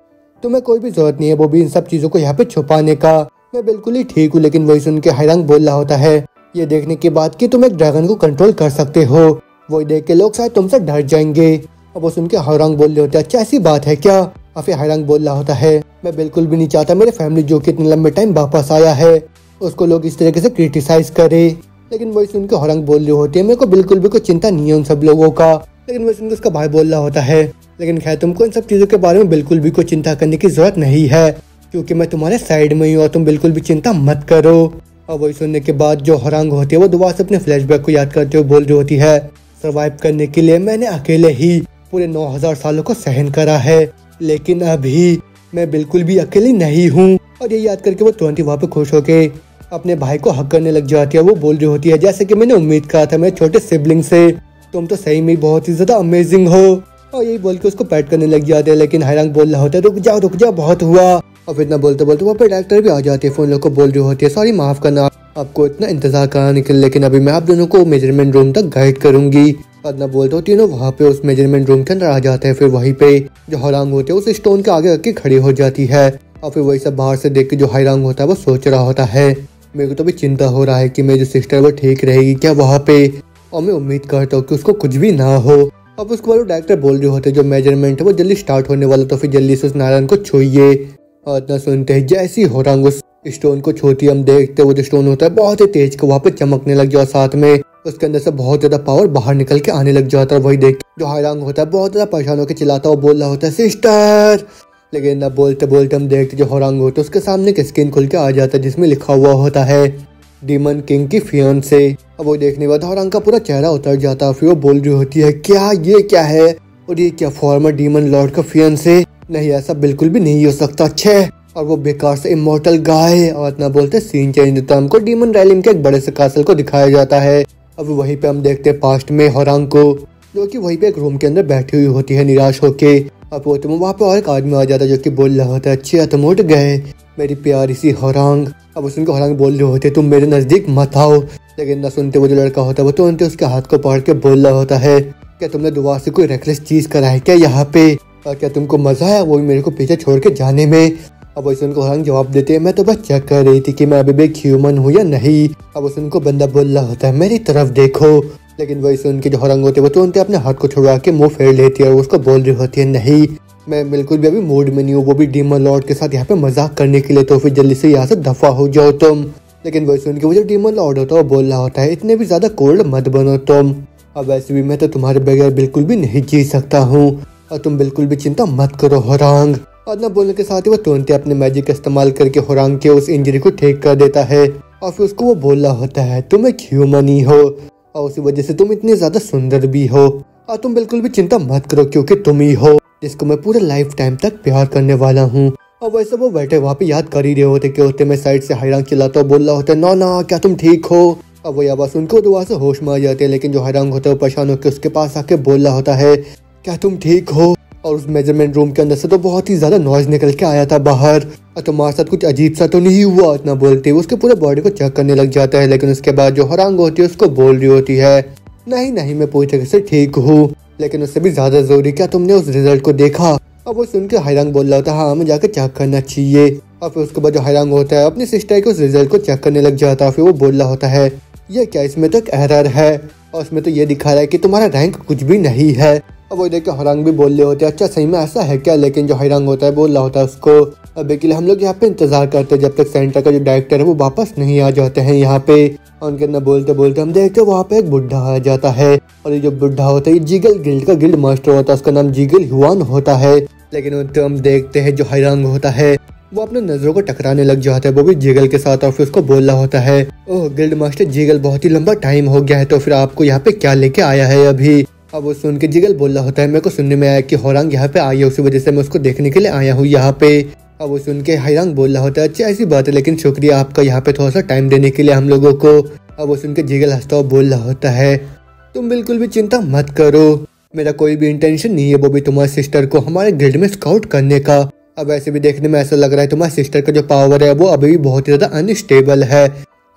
तुम्हें कोई भी जरूरत नहीं है वो भी इन सब चीजों को यहाँ पे छुपाने का, मैं बिल्कुल ही ठीक हूँ। लेकिन वही सुन के होरांग बोल रहा होता है, ये देखने के बाद कि तुम एक ड्रैगन को कंट्रोल कर सकते हो, वही देख के लोग शायद तुमसे डर जाएंगे। अब वो सुन के होरांग बोल रहे होते हैं, अच्छा ऐसी बात है क्या? और फिर होरांग बोल रहा होता है, मैं बिल्कुल भी नहीं चाहता मेरे फैमिली जो कि इतने लंबे टाइम वापस आया है उसको लोग इस तरीके से क्रिटिसाइज करे। लेकिन वही सुन के होरांग बोल रही होती है, मेरे को बिल्कुल भी कोई चिंता नहीं है उन सब लोगों का। लेकिन वही सुन के उसका भाई बोल रहा होता है, लेकिन खैर तुमको इन सब चीजों के बारे में बिल्कुल भी कोई चिंता करने की जरूरत नहीं है, क्योंकि मैं तुम्हारे साइड में हूँ और तुम बिल्कुल भी चिंता मत करो। और वही सुनने के बाद जो होरांग होती है वो दोबारा से अपने फ्लैशबैक को याद करते हुए बोल रही होती है, सर्वाइव करने के लिए मैंने अकेले ही पूरे 9000 सालों को सहन करा है, लेकिन अभी मैं बिल्कुल भी अकेली नहीं हूँ। और ये याद करके वो 20 वहाँ पे खुश होके अपने भाई को हक करने लग जाती है। वो बोल रही होती है, जैसे कि मैंने उम्मीद करा था मेरे छोटे सिबलिंग से, तुम तो सही में बहुत ही ज्यादा अमेजिंग हो। और यही बोल के उसको पैट करने लग जाते हैं। लेकिन होरांग बोल रहा होता है, रुक जाओ बहुत हुआ। और फिर इतना बोलते बोलते वहाँ पे डॉक्टर भी आ जाते हैं, फोन लोग को बोल रही होती है, सॉरी माफ करना आपको इतना इंतजार कराने के लिए, लेकिन अभी मैं आप दोनों को मेजरमेंट रूम तक गाइड करूंगी। और ना बोलते हो तीनों वहाँ पे उस मेजरमेंट रूम के अंदर आ जाते हैं। फिर वहीं पे जो होरांग होते हैं उस स्टोन के आगे रख खड़ी हो जाती है। और फिर वही सब बाहर से देख के जो होरांग होता है वो सोच रहा होता है, मेरे को तो भी चिंता हो रहा है कि मेरी जो सिस्टर वो ठीक रहेगी क्या वहाँ पे, और मैं उम्मीद करता हूँ कि उसको कुछ भी ना हो। अब उसके बाद डॉक्टर बोल रहे होते जो मेजरमेंट है वो जल्दी स्टार्ट होने वाला, तो फिर जल्दी से उस नारायण को छूइए। और इतना सुनते ही जैसी होरांग उस स्टोन को छूती हम देखते वो जो स्टोन होता है बहुत ही तेज को वहाँ पे चमकने लग जाओ, साथ में उसके अंदर से बहुत ज्यादा पावर बाहर निकल के आने लग जाता है। वही देख जो होरांग होता है बहुत ज्यादा परेशान होकर चिल्लाता हुआ बोल रहा होता है, सिस्टर। लेकिन ना बोलते बोलते हम देखते जो होरांग होता है उसके सामने एक स्क्रीन खुल के आ जाता है जिसमें लिखा हुआ होता है डीमन किंग की फियांसे। अब वो देखने के बाद होरांग का पूरा चेहरा उतर जाता है। फिर वो बोल रही होती है, क्या ये क्या है, और ये क्या फॉर्मर डीमन लॉर्ड का फियांसे? नहीं ऐसा बिल्कुल भी नहीं हो सकता, छे। और वो बेकार से इमोर्टल गाय। और इतना बोलते सीन चेंज होता है, हमको डीमन रैलिम के एक बड़े से कासल को दिखाया जाता है। अब वहीं पे हम देखते हैं पास्ट में होरांग को जो कि वहीं पे एक रूम के अंदर बैठी हुई होती है निराश होके। अब वो तुम वहाँ पे और एक आदमी आ जाता है जो कि बोल रहा होता है, अच्छा तुम उठ गए मेरी प्यारी सी होरांग। अब उसको होरांग बोल रहे होते तुम मेरे नजदीक मत आओ। लेकिन ना सुनते वो जो लड़का होता है वो तुरंत उसके हाथ को पकड़ के बोल रहा होता है, क्या तुमने दोबारा से कोई रेकलेस चीज करा है क्या यहाँ पे, और क्या तुमको मजा है वो भी मेरे को पीछे छोड़ के जाने में? अब वैसे उनको हरंग जवाब देते हैं, मैं तो बस चेक कर रही थी कि मैं अभी भी ह्यूमन हूँ या नहीं। अब वैसे उनको बंदा बोल रहा होता है, मेरी तरफ देखो। लेकिन वैसे उनके जो हरंग होते हैं वो तुरंत अपने हाथ को छुड़ा के मुंह फेर लेती है और उसको बोल रही होती है, नहीं मैं बिल्कुल भी अभी मूड में नहीं हूँ, वो भी डीमन लॉर्ड के साथ यहाँ पे मजाक करने के लिए, तो फिर जल्दी से यहाँ से दफा हो जाओ तुम। लेकिन वैसे उनके वो जो डीमन लॉर्ड होता है वो बोल रहा होता है, इतने भी ज्यादा कोल्ड मत बनो तुम, अब वैसे भी मैं तो तुम्हारे बगैर बिल्कुल भी नहीं जी सकता हूँ और तुम बिल्कुल भी चिंता मत करो होरांग। और न बोलने के साथ ही वो तुरंत अपने मैजिक का इस्तेमाल करके होरांग के उस इंजरी को ठीक कर देता है और फिर उसको वो बोल रहा होता है, तुम एक ह्यूमन ही हो और उसी वजह से तुम इतने ज्यादा सुंदर भी हो और तुम बिल्कुल भी चिंता मत करो क्योंकि तुम ही हो जिसको मैं पूरे लाइफ टाइम तक प्यार करने वाला हूँ। और वैसे वो बैठे वहाँ पे याद कर ही रहे होते कि होते मैं साइड से हैरांग चिल्लाता बोल रहा होता है, ना क्या तुम ठीक हो। अब वो आवाज उनको दोबारा से होश में आ जाते हैं, लेकिन जो हैरांग होता है वो परेशान होकर उसके पास आके बोल रहा होता है, क्या तुम ठीक हो। और उस मेजरमेंट रूम के अंदर से तो बहुत ही ज्यादा नॉइज निकल के आया था बाहर, और तुम्हारे साथ कुछ अजीब सा तो नहीं हुआ। इतना बोलते उसके पूरे बॉडी को चेक करने लग जाता है, लेकिन उसके बाद जो हैरांग होती है उसको बोल रही होती है, नहीं मैं पूरी तरह से ठीक हूँ, लेकिन उससे भी ज्यादा जरूरी क्या तुमने उस रिजल्ट को देखा। अब वो सुन के हैरांग बोल रहा होता है, हाँ हमें जाकर चेक करना चाहिए। और फिर उसके बाद जो हैरांग होता है अपनी सिस्टर के उस रिजल्ट को चेक करने लग जाता है। फिर वो बोल रहा होता है, ये क्या, इसमें तो एक एरर है और उसमें तो ये दिखा रहा है कि तुम्हारा रैंक कुछ भी नहीं है। अब वो देख के हैरांग भी बोल रहे होते हैं, अच्छा सही में ऐसा है क्या। लेकिन जो हैरांग होता है बोल रहा होता है उसको, अभी के लिए हम लोग यहाँ पे इंतजार करते हैं जब तक सेंटर का जो डायरेक्टर है वो वापस नहीं आ जाते हैं यहाँ पे। और उनके अंदर बोलते बोलते हम देखते वहाँ पे एक बुढ़ा आ जाता है, और ये जो बुढ़ा होता है ये जीगल गिल्ड का गिल्ड मास्टर होता है, उसका नाम जीगल हुआन होता है। लेकिन तो हम देखते हैं जो हैरांग होता है वो अपने नजरों को टकराने लग जाता है, वो भी जीगल के साथ। और फिर उसको बोल रहा होता है, ओह गिल्ड मास्टर जीगल, बहुत ही लंबा टाइम हो गया है, तो फिर आपको यहाँ पे क्या लेके आया है अभी। अब वो सुन के जीगल बोल रहा होता है, मेरे को सुनने में आया कि हैरांग यहाँ पे आई है, उसी वजह से मैं उसको देखने के लिए आया हूँ यहाँ पे। अब वो सुन के हैरांग बोल रहा होता है, अच्छा ऐसी बात है, लेकिन शुक्रिया आपका यहाँ पे थोड़ा सा टाइम देने के लिए हम लोगों को। अब वो सुन के जीगल हंसता हुआ बोल रहा होता है, तुम बिल्कुल भी चिंता मत करो, मेरा कोई भी इंटेंशन नहीं है वो भी तुम्हारी सिस्टर को हमारे गिल्ड में स्काउट करने का। अब ऐसे भी देखने में ऐसा लग रहा है तुम्हारी सिस्टर का जो पावर है वो अभी भी बहुत ही ज्यादा अनस्टेबल है।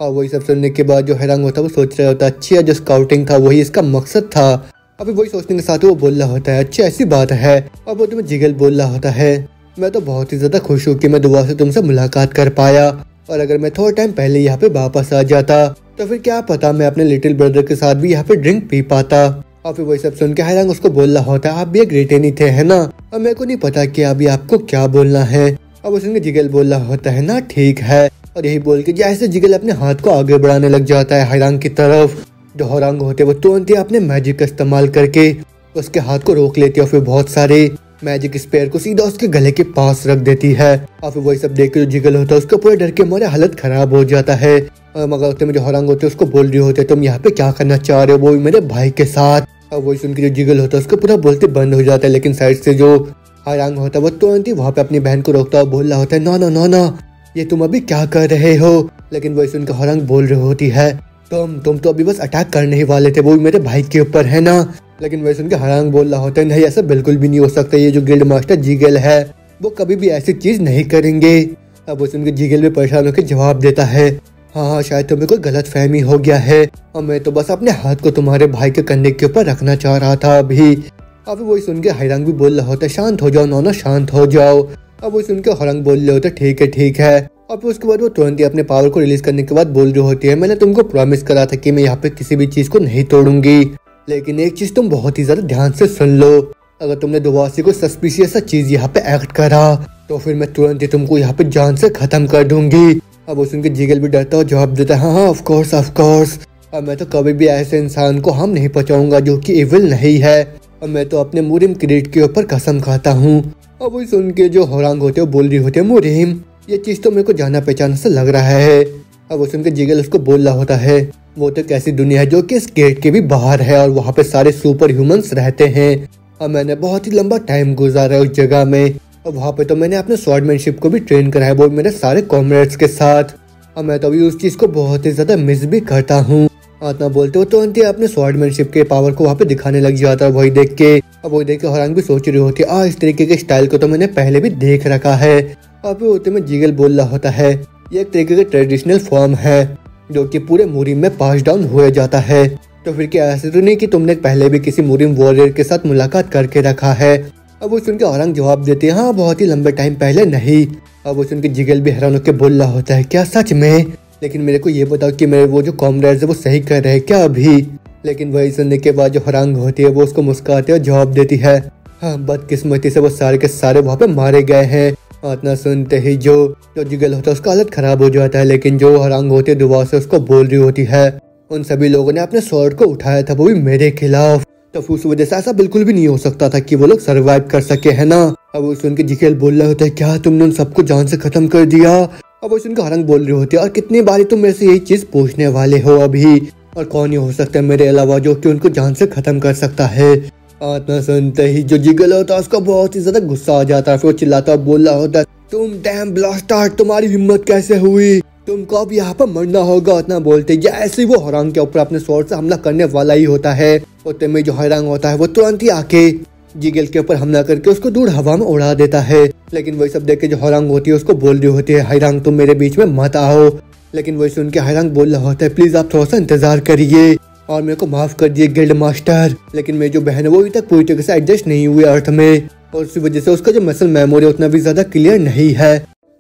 और वही सब सुनने के बाद जो हैरांग होता है वो सोच रहा होता है, अच्छा जो स्काउटिंग था वही इसका मकसद था। अभी वही सोचने के साथ वो बोल रहा होता है, अच्छा ऐसी बात है। और वो तुम्हें जीगल बोल रहा होता है, मैं तो बहुत ही ज्यादा खुश हूँ कि मैं दोबारा से तुमसे मुलाकात कर पाया, और अगर मैं थोड़ा टाइम पहले यहाँ पे वापस आ जाता तो फिर क्या पता मैं अपने लिटिल ब्रदर के साथ भी यहाँ पे ड्रिंक पी पाता। और फिर वही सब सुन के हैरांग उसको बोल रहा होता है, आप भी एक रिटेन ही थे है ना, अब मेरे को नहीं पता कि अभी आपको क्या बोलना है। अब उसने जिगल बोल रहा होता है ना, ठीक है। और यही बोल के जैसे जिगल अपने हाथ को आगे बढ़ाने लग जाता है हैरांग की तरफ, जो हैरांग होते वो तुरंत ही अपने मैजिक का इस्तेमाल करके उसके हाथ को रोक लेती है और फिर बहुत सारे मैजिक स्पेयर को सीधा उसके गले के पास रख देती है। और फिर वही सब देख के जो जिगल होता है उसका पूरे डर के मारे हालत खराब हो जाता है। और मगर होते में जो हैरांग होते हैं उसको बोल रही होते तुम यहाँ पे क्या करना चाह रहे हो, वो भी मेरे भाई के साथ। और वही सुन के जो जिगल होता है उसको पूरा बोलते बंद हो जाता है, लेकिन साइड से जो हैरांग होता है वो तुरंत ही वहाँ पे अपनी बहन को रोकता है और बोल रहा होता है, ना ये तुम अभी क्या कर रहे हो। लेकिन वही सुन के हैरांग बोल रही होती है, तुम तो अभी बस अटैक करने ही वाले थे, वो भी मेरे भाई के ऊपर है ना। लेकिन वही सुन के हैरांग बोल रहा होता है, नहीं ऐसा बिल्कुल भी नहीं हो सकता, ये जो गिल्ड मास्टर जीगल है वो कभी भी ऐसी चीज नहीं करेंगे। अब वो सुन के जीगल भी परेशान होकर जवाब देता है, हाँ शायद तुम्हें कोई गलत फहमी हो गया है, और मैं तो बस अपने हाथ को तुम्हारे भाई के कंधे के ऊपर रखना चाह रहा था अभी। अब वही सुन के हैरांग भी बोल रहा होता है, शांत हो जाओ नोना, शांत हो जाओ। अब वही सुन के हैरांग बोल रहे होते ठीक है। और फिर उसके बाद वो तुरंत ही अपने पावर को रिलीज करने के बाद बोल रही होती है, मैंने तुमको प्रॉमिस करा था कि मैं यहाँ पे किसी भी चीज को नहीं तोड़ूंगी, लेकिन एक चीज तुम बहुत ही ज्यादा ध्यान से सुन लो, अगर तुमने दोबारा से कोई सस्पिशियस चीज यहाँ पे एक्ट करा तो फिर मैं तुरंत ही तुमको यहाँ पे जान से खत्म कर दूंगी। अब वो सुन के जिगल भी डरता हुआ जवाब देता है, हाँ ऑफ कोर्स। अब मैं तो कभी भी ऐसे इंसान को हम नहीं पहुंचाऊंगा जो कि इविल नहीं है, और मैं तो अपने मुरिम क्रीड के ऊपर कसम खाता हूँ। अब वही सुन के जो हैरांग होते बोल रही होती है, मुरिम ये चीज तो मेरे को जाना पहचाना से लग रहा है। अब वो सुन के जिगल उसको बोल रहा होता है, वो तो कैसी दुनिया है जो कि इस गेट के भी बाहर है, और वहाँ पे सारे सुपर ह्यूमंस रहते हैं, और मैंने बहुत ही लंबा टाइम गुजारा है उस जगह में, और वहाँ पे तो मैंने अपने स्वॉर्डमैनशिप को भी ट्रेन करा है, वो मेरे सारे कॉमरेड्स के साथ, और मैं तो अभी उस चीज को बहुत ही ज्यादा मिस भी करता हूँ। इतना बोलते हो तुरंत ही अपने स्वॉर्डमैनशिप के पावर को वहाँ पे दिखाने लग जाता है। वही देख के हैरांग भी सोच रही होती है, इस तरीके के स्टाइल को तो मैंने पहले भी देख रखा है। और फिर होते में जिगल बोल रहा होता है, ये एक तरीके का ट्रेडिशनल फॉर्म है जो कि पूरे मुरिम में पास डाउन हो जाता है, तो फिर क्या ऐसे तो नहीं कि तुमने पहले भी किसी मुरिम वॉरियर के साथ मुलाकात करके रखा है। अब वो सुन के हैरांग जवाब देते हैं, हाँ बहुत ही लंबे टाइम पहले नहीं, अब वो सुन के जिगल भी हैरान होकर बोल रहा होता है, क्या सच में? लेकिन मेरे को ये बताओ कि मेरे वो जो कॉमरेड्स है वो सही कर रहे हैं क्या अभी? लेकिन वही सुनने के बाद जो हरांग होती है वो उसको मुस्कुराते हुए जवाब देती है, हाँ बदकिस्मती से वो सारे के सारे वहाँ पे मारे गए हैं। इतना सुनते ही जो जिगल होता है उसका हालत खराब हो जाता है। लेकिन जो हरांग होती है दोबारा से उसको बोल रही होती है, उन सभी लोगों ने अपने स्वॉर्ड को उठाया था, वो भी मेरे खिलाफ, तो उस वजह से ऐसा बिल्कुल भी नहीं हो सकता था कि वो लोग सरवाइव कर सके, है ना? अब वो सुन के जिगल बोल रहा होता है, क्या तुमने उन सबको जान से खत्म कर दिया? अब वो सुन के हरांग बोल रही होती है, और कितनी बारी तुम मेरे से यही चीज पूछने वाले हो अभी, और कौन ही हो सकता है मेरे अलावा जो कि उनको जान से खत्म कर सकता है? इतना सुनते ही जो जिगल होता है उसका बहुत ही ज्यादा गुस्सा आ जाता है। फिर वो चिल्लाता बोल रहा होता है, तुम डैम ब्लास्टार्ड, तुम्हारी हिम्मत कैसे हुई? तुमको अब यहाँ पर मरना होगा। इतना बोलते जैसे ही वो हरांग के ऊपर अपने स्वॉर्ड से हमला करने वाला ही होता है, उतने में जो हरांग होता है वो तुरंत ही आके जिगल के ऊपर हमला करके उसको दूर हवा में उड़ा देता है। लेकिन वही सब देख के जो हरांग होती है उसको बोल रही होती है, हरांग तुम मेरे बीच में मत आओ। लेकिन वही सुन के हरांग बोल रहा होता है, प्लीज आप थोड़ा सा इंतजार करिए और मेरे को माफ कर दिए गिल्ड मास्टर। लेकिन मेरी जो बहन है वो अभी तक पूरी तरीके से एडजस्ट नहीं हुई अर्थ में, और उसी वजह से उसका जो मसल मेमोरी उतना भी ज्यादा क्लियर नहीं है।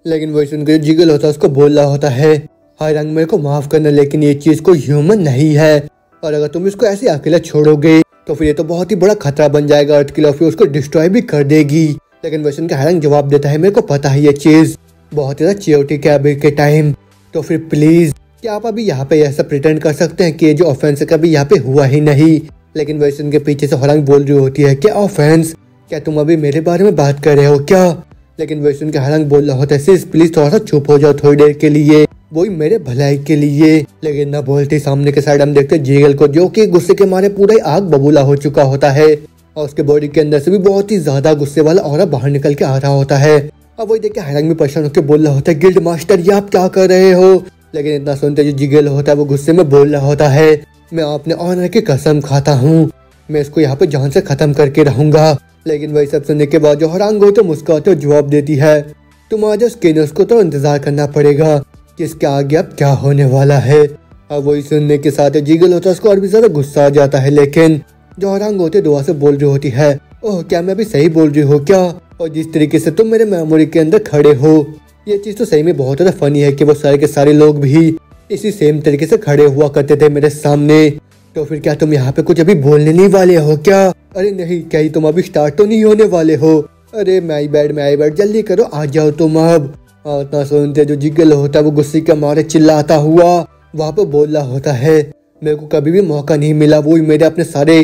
लेकिन वही सुनकर जो जिगल होता है उसको बोल रहा होता है, हरांग मेरे को माफ करना, लेकिन ये चीज कोई ह्यूमन नहीं है, और अगर तुम इसको ऐसे अकेला छोड़ोगे तो फिर ये तो बहुत ही बड़ा खतरा बन जाएगा अर्थ के लिए, फिर उसको डिस्ट्रॉय भी कर देगी। लेकिन वही सुनकर हरांग जवाब देता है, मेरे को पता है ये चीज बहुत ही ज्यादा चियोटिक है अभी के टाइम, तो फिर प्लीज क्या आप अभी यहाँ पे ऐसा प्रिटेंड कर सकते हैं कि ये जो ऑफेंस है कभी यहाँ पे हुआ ही नहीं? लेकिन वही सुन के पीछे से हरांग बोल रही होती है, क्या ऑफेंस? क्या तुम अभी मेरे बारे में बात कर रहे हो क्या? लेकिन वही सुन के हरांग बोल रहा होता है, सिस प्लीज थोड़ा सा चुप हो जाओ थोड़ी देर के लिए, वही मेरे भलाई के लिए। लेकिन न बोलते सामने के साइड हम देखते जिगल को, जो कि गुस्से के मारे पूरा ही आग बबूला हो चुका होता है, और उसके बॉडी के अंदर से भी बहुत ही ज्यादा गुस्से वाला ऑरा बाहर निकल के आ रहा होता है। अब वही देख के हरांग भी परेशान होकर बोल रहा होता है, गिल्ड मास्टर ये आप क्या कर रहे हो? लेकिन इतना सुनते जो जिगल होता है वो गुस्से में बोल रहा होता है, मैं अपने ऑनर की कसम खाता हूँ, मैं इसको यहाँ पे जान से खत्म करके रहूंगा। लेकिन वही सब सुनने के बाद जो हरांग होते मुस्कुराते जवाब देती है, तुम आज स्किनर्स को तो इंतजार करना पड़ेगा कि इसके आगे अब क्या होने वाला है। अब वही सुनने के साथ जिगल होता है उसको और भी ज्यादा गुस्सा आ जाता है। लेकिन जो हरांग होते दुआ से बोल रही होती है, ओह क्या मैं अभी सही बोल रही हूँ क्या? और जिस तरीके से तुम मेरे मेमोरी के अंदर खड़े हो, ये चीज तो सही में बहुत ज्यादा फनी है कि वो सारे के सारे लोग भी इसी सेम तरीके से खड़े हुआ करते थे मेरे सामने। तो फिर क्या तुम यहाँ पे कुछ अभी बोलने नहीं वाले हो क्या? अरे नहीं, क्या ही तुम अभी स्टार्ट तो नहीं होने वाले हो? अरे माई बैड जल्दी करो, आ जाओ तुम अब। इतना सुनते जो जिगल होता है वो गुस्से के मारे चिल्लाता हुआ वहाँ पे बोल रहा होता है, मेरे को कभी भी मौका नहीं मिला वो मेरे अपने सारे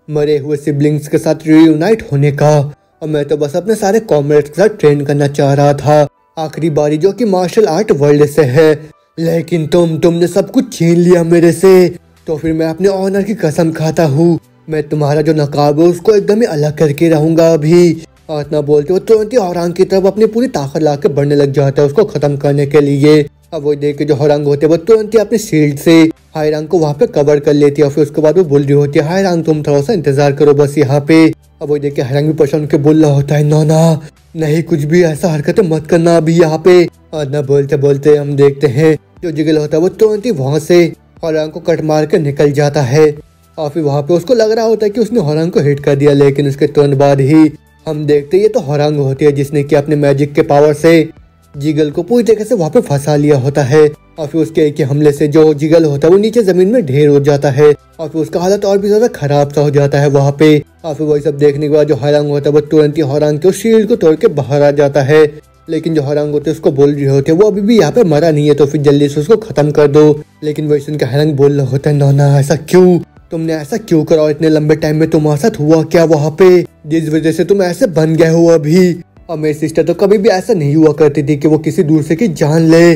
मरे हुए सिबलिंग्स के साथ रीयूनाइट होने का, और मैं तो बस अपने सारे कॉमरेड्स के साथ ट्रेन करना चाह रहा था, आखिरी बारी जो कि मार्शल आर्ट वर्ल्ड से है। लेकिन तुमने सब कुछ छीन लिया मेरे से, तो फिर मैं अपने ऑनर की कसम खाता हूँ, मैं तुम्हारा जो नकाब है उसको एकदम ही अलग करके रहूंगा अभी। इतना बोलते हो तुरंत ही हरांग की तरफ अपनी पूरी ताकत ला के बढ़ने लग जाता है उसको खत्म करने के लिए। अब वो देख के जो हरांग होते हैं वो तुरंत ही अपने शील्ड से हायरांग को वहाँ पे कवर कर लेती है, और फिर उसके बाद वो बोल रही होती है, हायरांग तुम थोड़ा सा इंतजार करो बस यहाँ पे। अब वो देख के हायरांग भी परेशान के बोल रहा होता है, ना नहीं कुछ भी ऐसा हरकतें मत करना अभी यहाँ पे। और न बोलते बोलते हम देखते हैं जो जिगल होता है वो तुरंत ही वहाँ से हरांग को कट मार के निकल जाता है, और फिर वहाँ पे उसको लग रहा होता है कि उसने हरांग को हिट कर दिया। लेकिन उसके तुरंत बाद ही हम देखते ये तो हरांग होती है जिसने कि अपने मैजिक के पावर से जिगल को पूरी तरीके से वहाँ पे फंसा लिया होता है, और फिर उसके एक हमले से जो जिगल होता है वो नीचे जमीन में ढेर हो जाता है, और फिर उसका हालत और भी ज्यादा खराब सा हो जाता है वहाँ पे। और फिर वही सब देखने के बाद जो हरांग होता है वो तुरंत ही हरांग के शील्ड को तोड़ के बाहर आ जाता है। लेकिन जो हरांग होते है उसको बोल रहे होते हैं वो अभी भी यहाँ पे मरा नहीं है, तो फिर जल्दी से उसको खत्म कर दो। लेकिन वही सुन के हरांग बोल रहा होता है, ना ऐसा क्यों, तुमने ऐसा क्यों करा? और इतने लंबे टाइम में तुम्हारे साथ हुआ क्या वहाँ पे, जिस वजह से तुम ऐसे बन गए हो अभी? और मेरी सिस्टर तो कभी भी ऐसा नहीं हुआ करती थी कि वो किसी दूसरे की जान ले।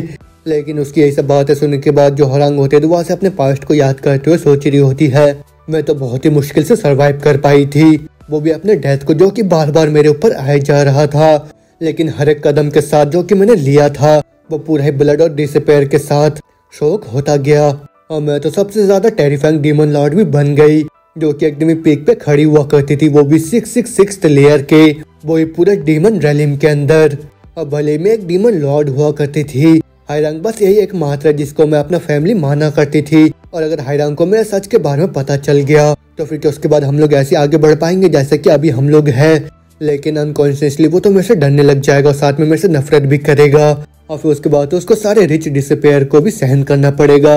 लेकिन उसकी यही सब बातें सुनने के बाद जो हरांग होते तो वहाँ से अपने पास्ट को याद करते हुए सोच रही होती है, मैं तो बहुत ही मुश्किल से सरवाइव कर पाई थी, वो भी अपने डेथ को जो कि बार बार मेरे ऊपर आए जा रहा था। लेकिन हर एक कदम के साथ जो कि मैंने लिया था वो पूरा ही ब्लड और डिसअपेयर के साथ शोक होता गया, और मैं तो सबसे ज्यादा टेरिफाइंग डीमन लॉर्ड भी बन गई, जो कि एकदम पीक पे खड़ी हुआ करती थी, वो भी 666 लेयर के, वो ही पूरे डीमन रैलिम के अंदर। और भले में एक डीमन लॉर्ड हुआ करती थी, हायरांग बस यही एक मात्र जिसको मैं अपना फैमिली माना करती थी। और अगर हायरांग को मेरे सच के बारे में पता चल गया तो फिर उसके बाद हम लोग ऐसे आगे बढ़ पाएंगे जैसे कि अभी हम लोग हैं। लेकिन अनकॉन्शियसली वो तो मेरे से डरने लग जाएगा और साथ में मेरे से नफरत भी करेगा। और फिर उसके बाद तो उसको सारे रिच डिसअपेयर को भी सहन करना पड़ेगा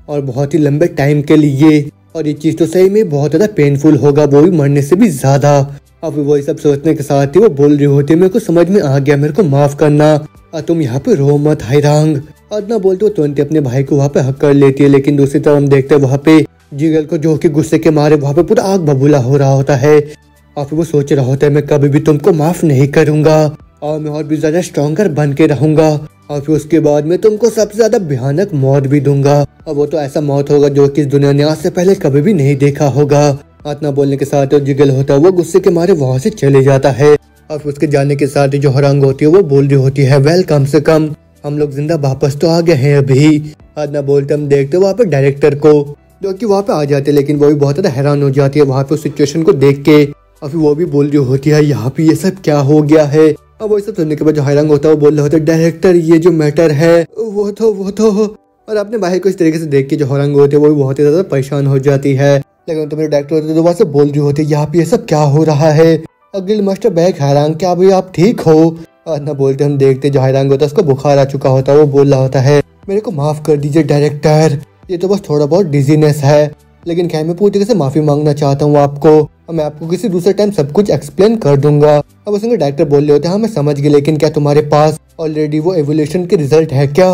और बहुत ही लंबे टाइम के लिए। और ये चीज़ तो सही में बहुत ज़्यादा पेनफुल होगा, वो भी मरने से भी ज़्यादा। और फिर वही सब सोचने के साथ ही वो बोल रही होती है, मेरे को समझ में आ गया, मेरे को माफ़ करना और तुम यहाँ पे रो मत हायरांग। अदना बोलते वो तुरंत अपने भाई को वहाँ पे हक कर लेती है। लेकिन दूसरी तरफ हम देखते हैं वहाँ पे जिगल को जो कि गुस्से के मारे वहाँ पे पूरा आग बबूला हो रहा होता है। और फिर वो सोच रहा होता है मैं कभी भी तुमको माफ नहीं करूंगा और मैं और भी ज्यादा स्ट्रॉन्गर बन के रहूंगा और फिर उसके बाद मैं तुमको सबसे ज्यादा भयानक मौत भी दूंगा। और वो तो ऐसा मौत होगा जो कि इस दुनिया ने आज से पहले कभी भी नहीं देखा होगा। इतना बोलने के साथ जिगल होता है वो गुस्से के मारे वहाँ से चले जाता है। और फिर उसके जाने के साथ ही जो हरंग होती है वो बोल रही होती है, वेल कम से कम हम लोग जिंदा वापस तो आ गए हैं अभी। इतना बोलते हम देखते वहाँ पे डायरेक्टर को जो कि वहाँ पे आ जाते, लेकिन वो भी बहुत ज्यादा हैरान हो जाती है वहाँ पे उस सिचुएशन को देख के। और फिर वो भी बोल रही होती है यहाँ पे ये सब क्या हो गया है। अब वो सब सुनने के बाद जो हैरान होता है वो बोल रहे होते डायरेक्टर ये जो मैटर है वो तो और अपने भाई को इस तरीके से देख के जो हैरान होते है वो भी बहुत ही ज्यादा परेशान हो जाती है। लेकिन तो मेरे डायरेक्टर होते तो वहाँ से बोल रही होती है यहाँ पे ये सब क्या हो रहा है। गिल्ड मास्टर बैग हैरान क्या भाई आप ठीक हो। ना बोलते हम देखते जो हैरान होता है उसको बुखार आ चुका होता है। वो बोल रहा होता है मेरे को माफ कर दीजिए डायरेक्टर, ये तो बस थोड़ा बहुत डिजीनेस है, लेकिन खैर मैं पूरी तरह से माफी मांगना चाहता हूँ आपको और मैं आपको किसी दूसरे टाइम सब कुछ एक्सप्लेन कर दूंगा। अब उसके डायरेक्टर बोल रहे होते हैं हाँ मैं समझ गया, लेकिन क्या तुम्हारे पास ऑलरेडी वो एवोल्यूशन के रिजल्ट है क्या।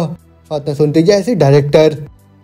इतना सुनते जैसे डायरेक्टर